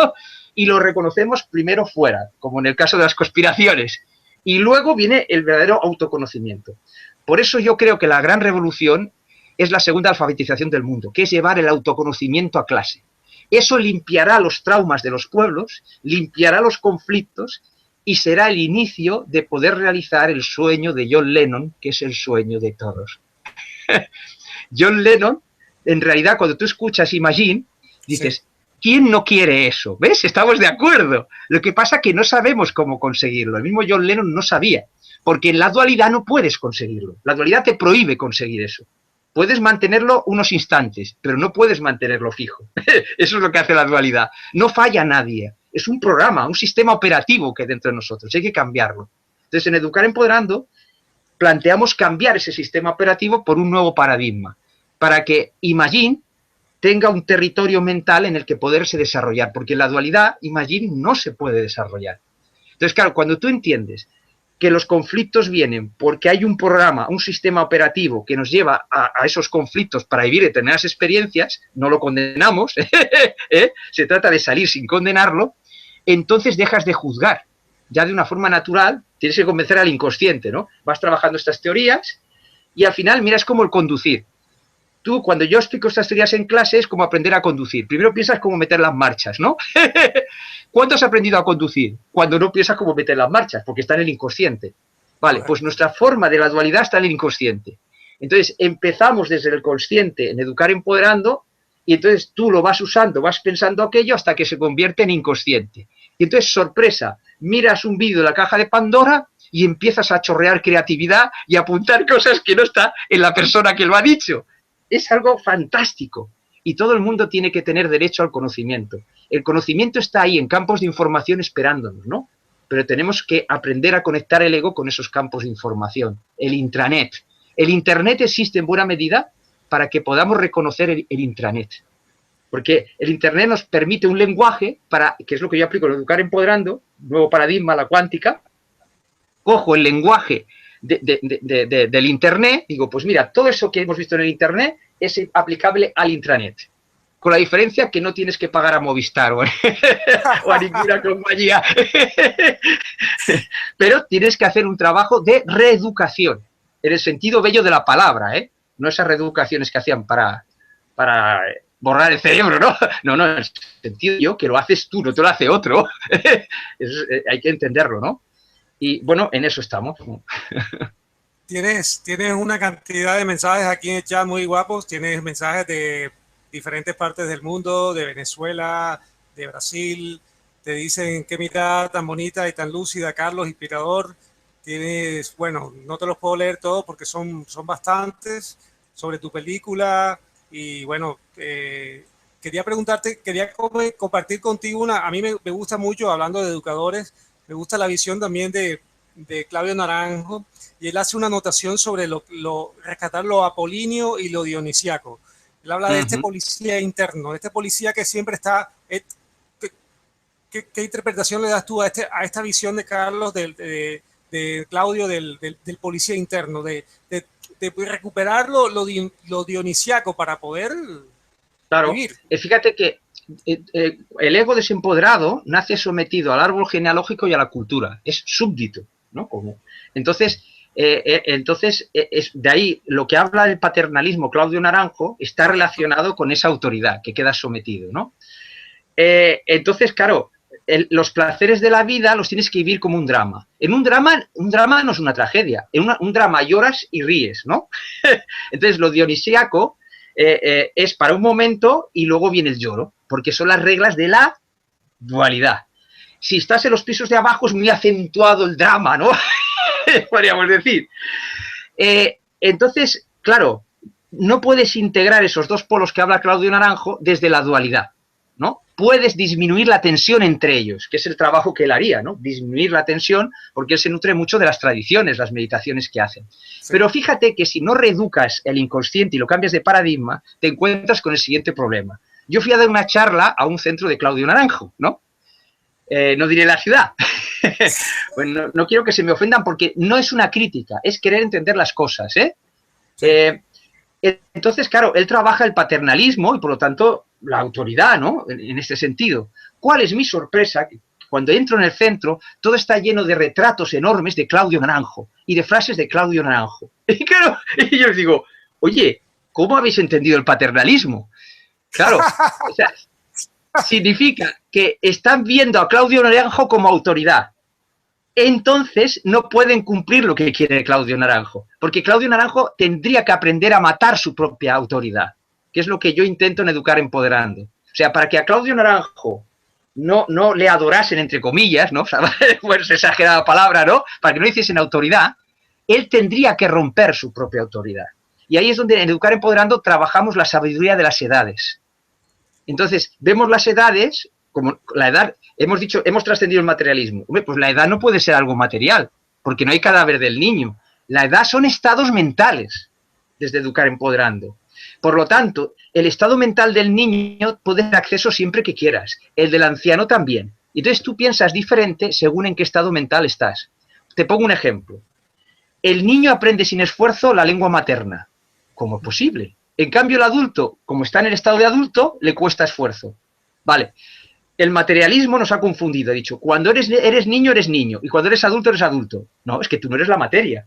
Y lo reconocemos primero fuera, como en el caso de las conspiraciones. Y luego viene el verdadero autoconocimiento. Por eso yo creo que la gran revolución es la segunda alfabetización del mundo, que es llevar el autoconocimiento a clase. Eso limpiará los traumas de los pueblos, limpiará los conflictos y será el inicio de poder realizar el sueño de John Lennon, que es el sueño de todos. John Lennon, en realidad, cuando tú escuchas Imagine, dices, sí, ¿quién no quiere eso? ¿Ves? Estamos de acuerdo. Lo que pasa es que no sabemos cómo conseguirlo. El mismo John Lennon no sabía, porque en la dualidad no puedes conseguirlo. La dualidad te prohíbe conseguir eso. Puedes mantenerlo unos instantes, pero no puedes mantenerlo fijo. Eso es lo que hace la dualidad. No falla nadie. Es un programa, un sistema operativo que hay dentro de nosotros. Hay que cambiarlo. Entonces, en Educar Empoderando, planteamos cambiar ese sistema operativo por un nuevo paradigma, para que Imagine tenga un territorio mental en el que poderse desarrollar, porque en la dualidad Imagine no se puede desarrollar. Entonces, claro, cuando tú entiendes que los conflictos vienen porque hay un programa, un sistema operativo que nos lleva a esos conflictos para vivir determinadas experiencias, no lo condenamos, se trata de salir sin condenarlo, entonces dejas de juzgar. Ya de una forma natural tienes que convencer al inconsciente, ¿no? Vas trabajando estas teorías y al final miras como el conducir. Tú, cuando yo explico estas teorías en clase, es como aprender a conducir. Primero piensas cómo meter las marchas, ¿no? ¿Cuándo has aprendido a conducir? Cuando no piensas cómo meter las marchas, porque está en el inconsciente. Vale, pues nuestra forma de la dualidad está en el inconsciente. Entonces, empezamos desde el consciente en educar empoderando, y entonces tú lo vas usando, vas pensando aquello hasta que se convierte en inconsciente. Y entonces, sorpresa, miras un vídeo de la caja de Pandora y empiezas a chorrear creatividad y a apuntar cosas que no está en la persona que lo ha dicho. Es algo fantástico y todo el mundo tiene que tener derecho al conocimiento. El conocimiento está ahí en campos de información esperándonos, ¿no? Pero tenemos que aprender a conectar el ego con esos campos de información. El intranet. El Internet existe en buena medida para que podamos reconocer el intranet. Porque el Internet nos permite un lenguaje, que es lo que yo aplico en Educar Empoderando, nuevo paradigma, la cuántica. Cojo el lenguaje del Internet, digo, pues mira, todo eso que hemos visto en el Internet es aplicable al intranet. Con la diferencia que no tienes que pagar a Movistar o a ninguna compañía. Pero tienes que hacer un trabajo de reeducación, en el sentido bello de la palabra, ¿eh? No esas reeducaciones que hacían para borrar el cerebro, ¿no? No, en el sentido que lo haces tú, no te lo hace otro. Hay que entenderlo, ¿no? Y bueno, en eso estamos. Tienes una cantidad de mensajes aquí en el chat muy guapos. Tienes mensajes de diferentes partes del mundo, de Venezuela, de Brasil. Te dicen qué mirada tan bonita y tan lúcida, Carlos, inspirador. Tienes, bueno, no te los puedo leer todos porque son bastantes, sobre tu película. Y bueno, quería preguntarte, quería compartir contigo a mí me gusta mucho, hablando de educadores, me gusta la visión también de Claudio Naranjo, y él hace una anotación sobre rescatar lo apolíneo y lo dionisiaco. Él habla de este policía interno, de este policía que siempre está... ¿Qué interpretación le das tú a esta visión de Carlos, de Claudio, del policía interno, de recuperar lo dionisiaco para poder vivir? Fíjate que el ego desempoderado nace sometido al árbol genealógico y a la cultura, es súbdito, ¿no? Entonces, es de ahí lo que habla del paternalismo Claudio Naranjo está relacionado con esa autoridad que queda sometido, ¿no? Entonces, claro, los placeres de la vida los tienes que vivir como un drama. En un drama no es una tragedia, en un drama lloras y ríes, ¿no? Entonces, lo dionisíaco es para un momento y luego viene el lloro, porque son las reglas de la dualidad. Si estás en los pisos de abajo es muy acentuado el drama, ¿no? Podríamos decir. Entonces, claro, no puedes integrar esos dos polos que habla Claudio Naranjo desde la dualidad, ¿no? Puedes disminuir la tensión entre ellos, que es el trabajo que él haría, ¿no? Disminuir la tensión, porque él se nutre mucho de las tradiciones, las meditaciones que hacen. Sí. Pero fíjate que si no reeducas el inconsciente y lo cambias de paradigma, te encuentras con el siguiente problema. Yo fui a dar una charla a un centro de Claudio Naranjo, ¿no? No diré la ciudad. Bueno, no quiero que se me ofendan porque no es una crítica, es querer entender las cosas, ¿eh? Sí. Entonces, claro, él trabaja el paternalismo y, por lo tanto, la autoridad, ¿no? En este sentido. ¿Cuál es mi sorpresa? Cuando entro en el centro, todo está lleno de retratos enormes de Claudio Naranjo y de frases de Claudio Naranjo. Y claro, y yo les digo, oye, ¿cómo habéis entendido el paternalismo? Claro, o sea, significa que están viendo a Claudio Naranjo como autoridad. Entonces no pueden cumplir lo que quiere Claudio Naranjo, porque Claudio Naranjo tendría que aprender a matar su propia autoridad, que es lo que yo intento en Educar Empoderando. O sea, para que a Claudio Naranjo no le adorasen, entre comillas, ¿no? O sea, pues exagerada palabra, ¿no? Para que no hiciesen autoridad, él tendría que romper su propia autoridad. Y ahí es donde en Educar Empoderando trabajamos la sabiduría de las edades. Entonces, vemos las edades, como la edad, hemos trascendido el materialismo. Hombre, pues la edad no puede ser algo material, porque no hay cadáver del niño. La edad son estados mentales, desde Educar Empoderando. Por lo tanto, el estado mental del niño puede tener acceso siempre que quieras, el del anciano también. Entonces tú piensas diferente según en qué estado mental estás. te pongo un ejemplo. El niño aprende sin esfuerzo la lengua materna. ¿Cómo es posible? En cambio, el adulto, como está en el estado de adulto, le cuesta esfuerzo. Vale. El materialismo nos ha confundido. Ha dicho, cuando eres niño, eres niño. Y cuando eres adulto. No, es que tú no eres la materia.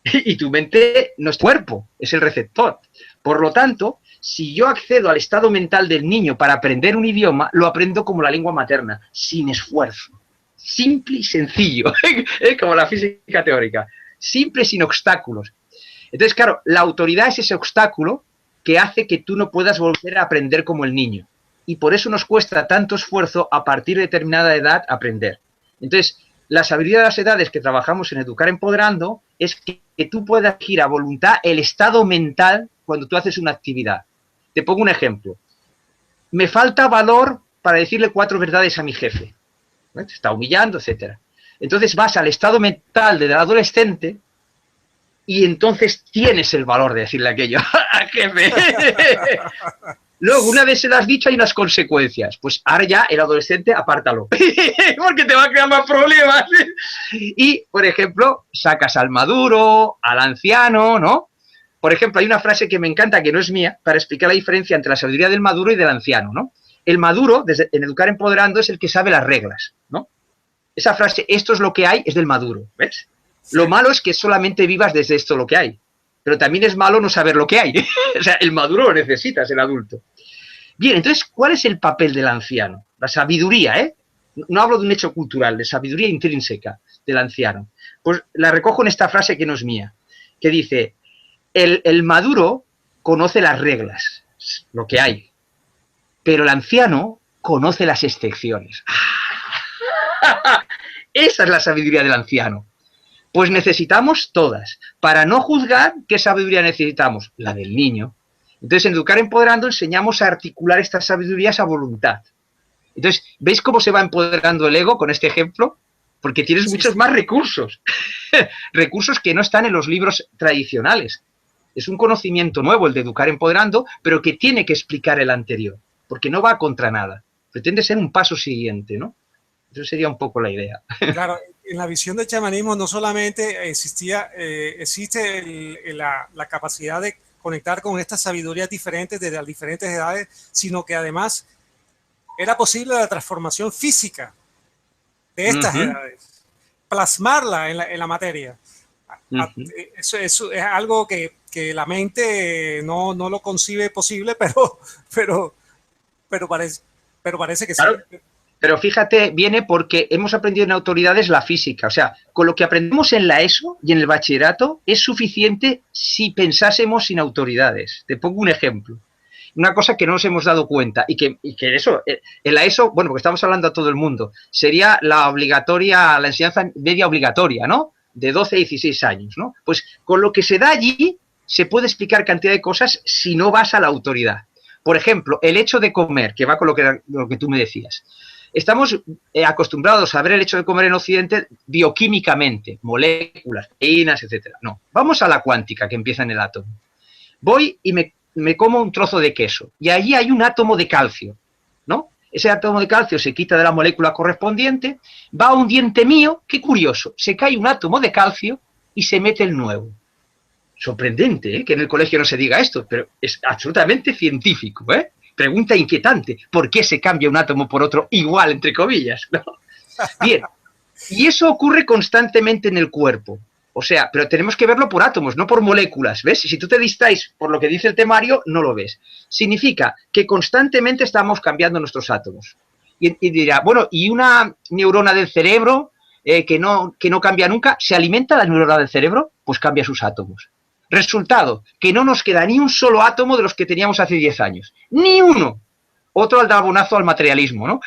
Y tu mente no es cuerpo, es el receptor. Por lo tanto, si yo accedo al estado mental del niño para aprender un idioma, lo aprendo como la lengua materna, sin esfuerzo. Simple y sencillo, como la física teórica. Simple, sin obstáculos. Entonces, claro, la autoridad es ese obstáculo que hace que tú no puedas volver a aprender como el niño. Y por eso nos cuesta tanto esfuerzo a partir de determinada edad aprender. Entonces, la sabiduría de las edades que trabajamos en Educar Empoderando es que tú puedas elegir a voluntad el estado mental cuando tú haces una actividad. Te pongo un ejemplo. Me falta valor para decirle 4 verdades a mi jefe. Te está humillando, etc. Entonces vas al estado mental del adolescente y entonces tienes el valor de decirle aquello al jefe. Luego, una vez se lo has dicho, hay unas consecuencias. Pues ahora ya el adolescente, apártalo. Porque te va a crear más problemas. Y, por ejemplo, sacas al maduro, al anciano, ¿no? Por ejemplo, hay una frase que me encanta, que no es mía, para explicar la diferencia entre la sabiduría del maduro y del anciano, ¿no? El maduro, en Educar Empoderando, es el que sabe las reglas, ¿no? Esa frase, esto es lo que hay, es del maduro, ¿ves? Sí. Lo malo es que solamente vivas desde esto lo que hay. Pero también es malo no saber lo que hay. O sea, el maduro lo necesitas, el adulto. Bien, entonces, ¿cuál es el papel del anciano? La sabiduría, ¿eh? No hablo de un hecho cultural, de sabiduría intrínseca del anciano. Pues la recojo en esta frase que no es mía, que dice, el maduro conoce las reglas, lo que hay, pero el anciano conoce las excepciones. Esa es la sabiduría del anciano. Pues necesitamos todas. Para no juzgar, ¿qué sabiduría necesitamos? La del niño. Entonces, en Educar Empoderando enseñamos a articular estas sabidurías a voluntad. Entonces, ¿veis cómo se va empoderando el ego con este ejemplo? Porque tienes muchos más recursos. Recursos que no están en los libros tradicionales. Es un conocimiento nuevo el de Educar Empoderando, pero que tiene que explicar el anterior, porque no va contra nada. Pretende ser un paso siguiente, ¿no? Eso sería un poco la idea. Claro, en la visión del chamanismo no solamente existe la capacidad de conectar con estas sabidurías diferentes de las diferentes edades, sino que además era posible la transformación física de estas edades, plasmarla en la materia. Eso es algo que la mente no lo concibe posible, pero parece que claro. sí. Pero fíjate, viene porque hemos aprendido en autoridades la física. O sea, con lo que aprendemos en la ESO y en el bachillerato es suficiente si pensásemos sin autoridades. Te pongo un ejemplo. Una cosa que no nos hemos dado cuenta y que eso, en la ESO, bueno, porque estamos hablando a todo el mundo, sería la enseñanza media obligatoria, ¿no? De 12 a 16 años, ¿no? Pues con lo que se da allí se puede explicar cantidad de cosas si no vas a la autoridad. Por ejemplo, el hecho de comer, que va con lo que tú me decías. Estamos acostumbrados a ver el hecho de comer en Occidente bioquímicamente, moléculas, proteínas, etcétera. No, vamos a la cuántica que empieza en el átomo. Voy y me como un trozo de queso y allí hay un átomo de calcio, ¿no? Ese átomo de calcio se quita de la molécula correspondiente, va a un diente mío, qué curioso, se cae un átomo de calcio y se mete el nuevo. Sorprendente, ¿eh? Que en el colegio no se diga esto, pero es absolutamente científico, ¿eh? Pregunta inquietante, ¿por qué se cambia un átomo por otro igual, entre comillas? ¿No? Bien, y eso ocurre constantemente en el cuerpo. O sea, pero tenemos que verlo por átomos, no por moléculas, ¿ves? Si tú te distraes por lo que dice el temario, no lo ves. Significa que constantemente estamos cambiando nuestros átomos. Y dirá, bueno, ¿y una neurona del cerebro que no cambia nunca? ¿Se alimenta la neurona del cerebro? Pues cambia sus átomos. Resultado, que no nos queda ni un solo átomo de los que teníamos hace 10 años. ¡Ni uno! Otro aldabonazo al materialismo, ¿no?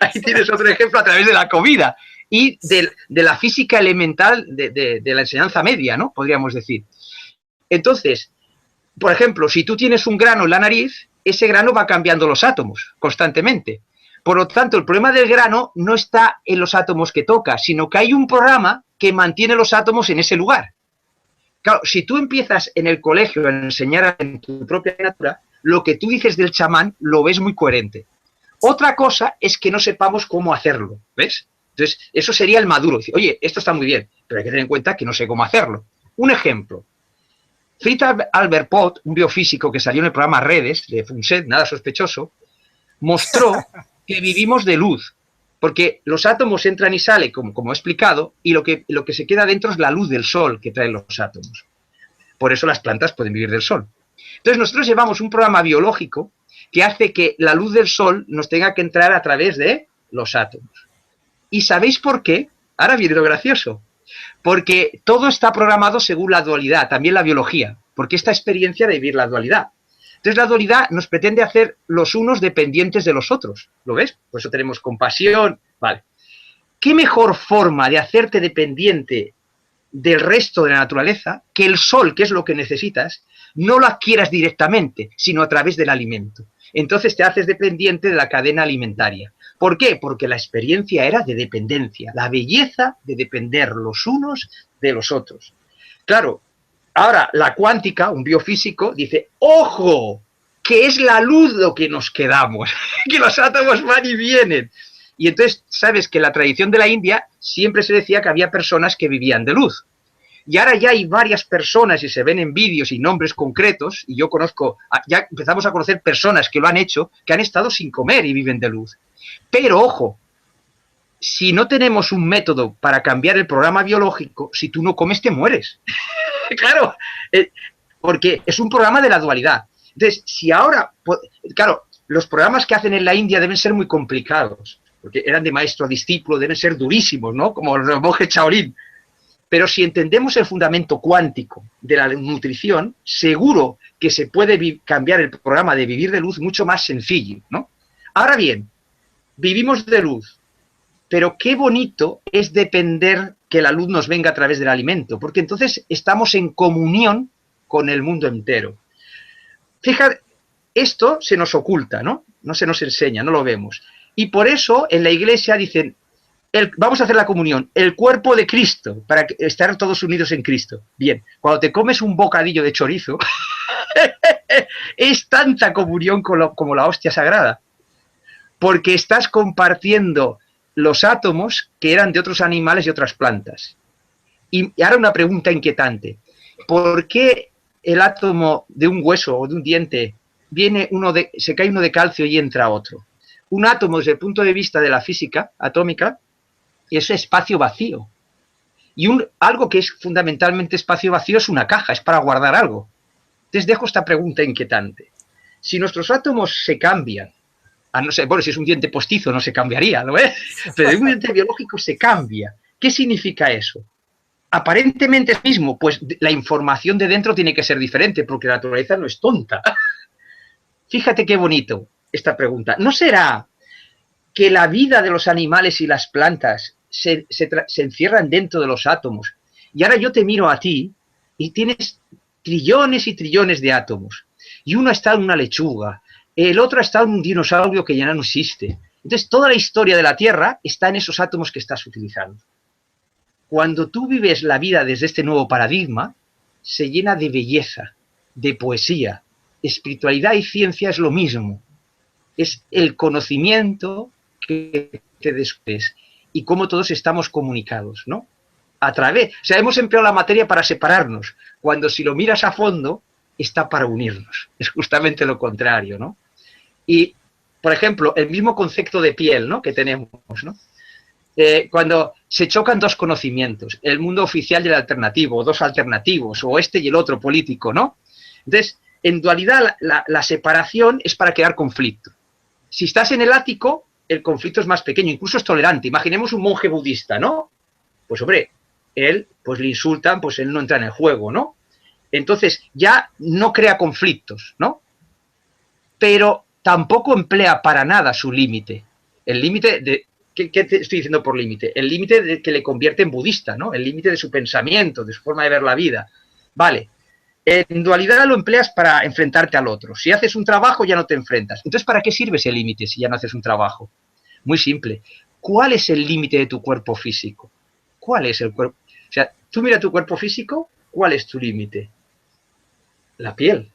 Ahí tienes otro ejemplo a través de la comida y de la física elemental de la enseñanza media, ¿no? Podríamos decir. Entonces, por ejemplo, si tú tienes un grano en la nariz, ese grano va cambiando los átomos constantemente. Por lo tanto, el problema del grano no está en los átomos que toca, sino que hay un programa que mantiene los átomos en ese lugar. Claro, si tú empiezas en el colegio a enseñar en tu propia natura, lo que tú dices del chamán lo ves muy coherente. Otra cosa es que no sepamos cómo hacerlo, ¿ves? Entonces, eso sería el maduro. Dice, oye, esto está muy bien, pero hay que tener en cuenta que no sé cómo hacerlo. Un ejemplo. Fritz Albert Pott, un biofísico que salió en el programa Redes, de Funset, nada sospechoso, mostró que vivimos de luz, porque los átomos entran y salen, como he explicado, y lo que se queda dentro es la luz del sol que traen los átomos. Por eso las plantas pueden vivir del sol. Entonces nosotros llevamos un programa biológico que hace que la luz del sol nos tenga que entrar a través de los átomos. ¿Y sabéis por qué? Ahora viene lo gracioso. Porque todo está programado según la dualidad, también la biología, porque esta experiencia de vivir la dualidad. Entonces la dualidad nos pretende hacer los unos dependientes de los otros, ¿lo ves? Por eso tenemos compasión, vale. ¿Qué mejor forma de hacerte dependiente del resto de la naturaleza que el sol, que es lo que necesitas, no lo adquieras directamente, sino a través del alimento? Entonces te haces dependiente de la cadena alimentaria. ¿Por qué? Porque la experiencia era de dependencia, la belleza de depender los unos de los otros. Claro, ahora la cuántica, un biofísico, dice, ¡ojo! Que es la luz lo que nos quedamos, que los átomos van y vienen. Y entonces, sabes que en la tradición de la India siempre se decía que había personas que vivían de luz. Y ahora ya hay varias personas y se ven en vídeos y nombres concretos, y yo conozco, ya empezamos a conocer personas que lo han hecho, que han estado sin comer y viven de luz. Pero, ojo, si no tenemos un método para cambiar el programa biológico, si tú no comes te mueres. Claro, porque es un programa de la dualidad. Entonces, si ahora, claro, los programas que hacen en la India deben ser muy complicados, porque eran de maestro a discípulo, deben ser durísimos, ¿no? Como los monjes Shaolin. Pero si entendemos el fundamento cuántico de la nutrición, seguro que se puede cambiar el programa de vivir de luz mucho más sencillo, ¿no? Ahora bien, vivimos de luz, pero qué bonito es depender que la luz nos venga a través del alimento, porque entonces estamos en comunión con el mundo entero. Fíjate, esto se nos oculta, ¿no? No se nos enseña, no lo vemos. Y por eso en la iglesia dicen, vamos a hacer la comunión, el cuerpo de Cristo, para estar todos unidos en Cristo. Bien, cuando te comes un bocadillo de chorizo, es tanta comunión como la hostia sagrada, porque estás compartiendo los átomos que eran de otros animales y otras plantas. Y ahora una pregunta inquietante. ¿Por qué el átomo de un hueso o de un diente se cae uno de calcio y entra otro? Un átomo, desde el punto de vista de la física atómica, es espacio vacío. Y algo que es fundamentalmente espacio vacío es una caja, es para guardar algo. Entonces dejo esta pregunta inquietante. Si nuestros átomos se cambian, no sé, bueno, si es un diente postizo no se cambiaría, ¿no ves? Pero de un diente biológico se cambia. ¿Qué significa eso? Aparentemente es mismo, pues la información de dentro tiene que ser diferente, porque la naturaleza no es tonta. Fíjate qué bonito esta pregunta. ¿No será que la vida de los animales y las plantas se encierran dentro de los átomos? Y ahora yo te miro a ti y tienes trillones y trillones de átomos. Y uno está en una lechuga, el otro está en un dinosaurio que ya no existe. Entonces toda la historia de la Tierra está en esos átomos que estás utilizando. Cuando tú vives la vida desde este nuevo paradigma, se llena de belleza, de poesía. Espiritualidad y ciencia es lo mismo. Es el conocimiento que te descubres y cómo todos estamos comunicados, ¿no? O sea, hemos empleado la materia para separarnos, cuando si lo miras a fondo, está para unirnos. Es justamente lo contrario, ¿no? Y, por ejemplo, el mismo concepto de piel, ¿no?, que tenemos, ¿no? Cuando se chocan dos conocimientos, el mundo oficial y el alternativo, dos alternativos, o este y el otro político, ¿no? Entonces, en dualidad, la separación es para crear conflicto. Si estás en el ático, el conflicto es más pequeño, incluso es tolerante. Imaginemos un monje budista, ¿no? Pues, hombre, él, pues le insultan, pues él no entra en el juego, ¿no? Entonces, ya no crea conflictos, ¿no? Pero tampoco emplea para nada su límite. El límite de... ¿Qué te estoy diciendo por límite? El límite que le convierte en budista, ¿no? El límite de su pensamiento, de su forma de ver la vida. Vale. En dualidad lo empleas para enfrentarte al otro. Si haces un trabajo, ya no te enfrentas. Entonces, ¿para qué sirve ese límite si ya no haces un trabajo? Muy simple. ¿Cuál es el límite de tu cuerpo físico? ¿Cuál es el cuerpo? O sea, tú mira tu cuerpo físico, ¿cuál es tu límite? La piel.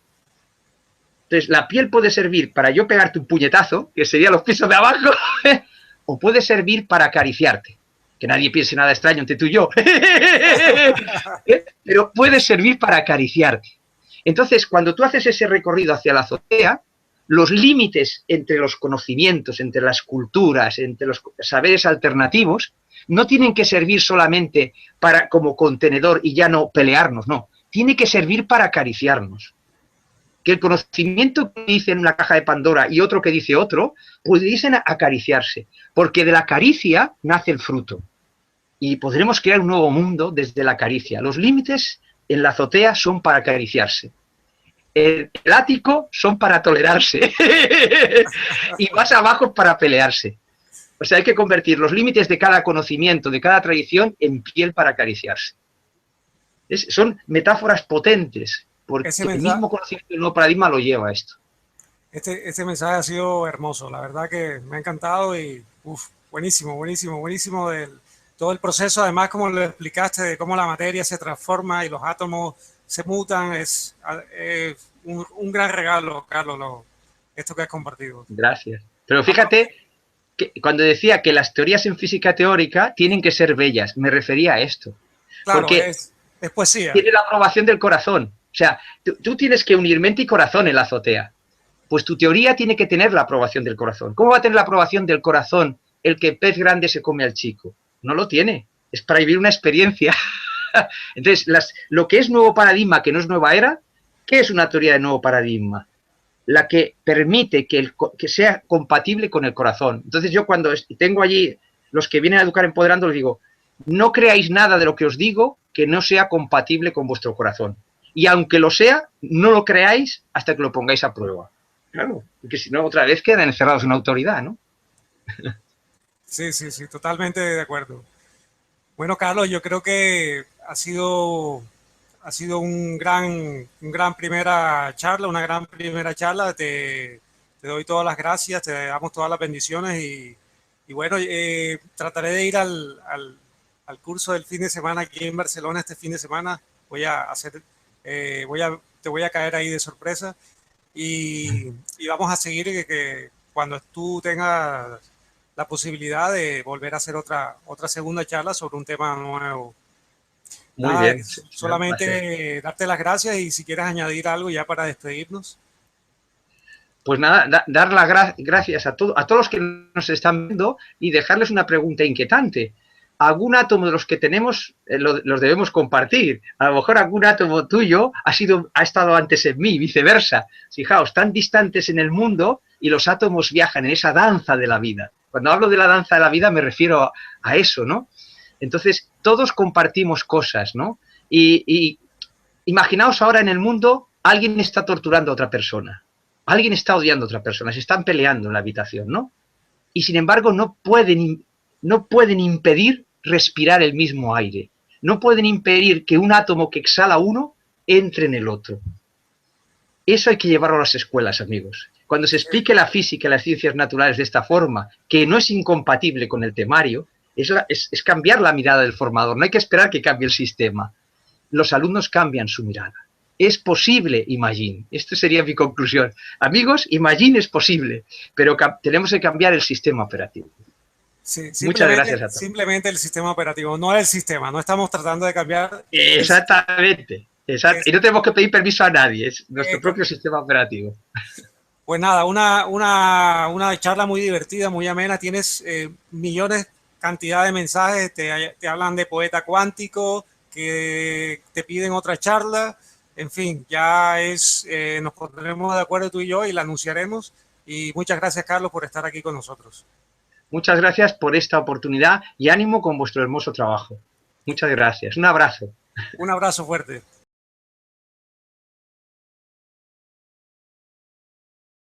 Entonces, la piel puede servir para yo pegarte un puñetazo, que sería los pisos de abajo, o puede servir para acariciarte. que nadie piense nada extraño entre tú y yo, pero puede servir para acariciarte. Entonces, cuando tú haces ese recorrido hacia la azotea, los límites entre los conocimientos, entre las culturas, entre los saberes alternativos, no tienen que servir solamente para como contenedor y ya no pelearnos, no. Tiene que servir para acariciarnos. Que el conocimiento que dice en una caja de Pandora y otro que dice otro, pudiesen acariciarse. Porque de la caricia nace el fruto. Y podremos crear un nuevo mundo desde la caricia. Los límites en la azotea son para acariciarse. El ático son para tolerarse. Y más abajo para pelearse. O sea, hay que convertir los límites de cada conocimiento, de cada tradición, en piel para acariciarse. Son metáforas potentes, porque el mismo conocimiento del nuevo paradigma lo lleva a esto. Este mensaje ha sido hermoso, la verdad que me ha encantado y buenísimo, buenísimo, buenísimo todo el proceso, además como lo explicaste, de cómo la materia se transforma y los átomos se mutan, es un gran regalo, Carlos, esto que has compartido. Gracias. Pero fíjate que cuando decía que las teorías en física teórica tienen que ser bellas, me refería a esto. Claro, porque es poesía. Tiene la aprobación del corazón. O sea, tú tienes que unir mente y corazón en la azotea. Pues tu teoría tiene que tener la aprobación del corazón. ¿Cómo va a tener la aprobación del corazón el que pez grande se come al chico? No lo tiene. Es para vivir una experiencia. Entonces, lo que es nuevo paradigma, que no es nueva era, ¿qué es una teoría de nuevo paradigma? La que permite que sea compatible con el corazón. Entonces yo cuando tengo allí los que vienen a educar empoderando, les digo, no creáis nada de lo que os digo que no sea compatible con vuestro corazón. Y aunque lo sea, no lo creáis hasta que lo pongáis a prueba. Claro, porque si no, otra vez quedan encerrados en una autoridad, ¿no? Sí, totalmente de acuerdo. Bueno, Carlos, yo creo que ha sido una gran primera charla. Te doy todas las gracias, te damos todas las bendiciones y bueno, trataré de ir al curso del fin de semana aquí en Barcelona este fin de semana. Te voy a caer ahí de sorpresa y vamos a seguir que cuando tú tengas la posibilidad de volver a hacer otra segunda charla sobre un tema nuevo. Muy bien. Solamente darte las gracias y si quieres añadir algo ya para despedirnos. Pues nada, dar las gracias a todos los que nos están viendo y dejarles una pregunta inquietante. Algún átomo de los que tenemos los debemos compartir. A lo mejor algún átomo tuyo ha estado antes en mí, viceversa. Fijaos, tan distantes en el mundo y los átomos viajan en esa danza de la vida. Cuando hablo de la danza de la vida me refiero a eso, ¿no? Entonces, todos compartimos cosas, ¿no? Y imaginaos ahora en el mundo, alguien está torturando a otra persona. Alguien está odiando a otra persona. Se están peleando en la habitación, ¿no? Y sin embargo, no pueden impedir respirar el mismo aire. No pueden impedir que un átomo que exhala uno entre en el otro. Eso hay que llevarlo a las escuelas, amigos. Cuando se explique la física y las ciencias naturales de esta forma, que no es incompatible con el temario, es cambiar la mirada del formador. No hay que esperar que cambie el sistema. Los alumnos cambian su mirada. Es posible, Imagine. Esta sería mi conclusión. Amigos, Imagine es posible, pero tenemos que cambiar el sistema operativo. Sí, muchas gracias a todos. Simplemente el sistema operativo, no el sistema. No estamos tratando de cambiar. Exactamente. Y no tenemos que pedir permiso a nadie. Es nuestro propio sistema operativo. Pues nada, una charla muy divertida, muy amena. Tienes cantidad de mensajes. Te hablan de poeta cuántico, que te piden otra charla. En fin, ya nos pondremos de acuerdo tú y yo y la anunciaremos. Y muchas gracias, Carlos, por estar aquí con nosotros. Muchas gracias por esta oportunidad y ánimo con vuestro hermoso trabajo. Muchas gracias. Un abrazo. Un abrazo fuerte.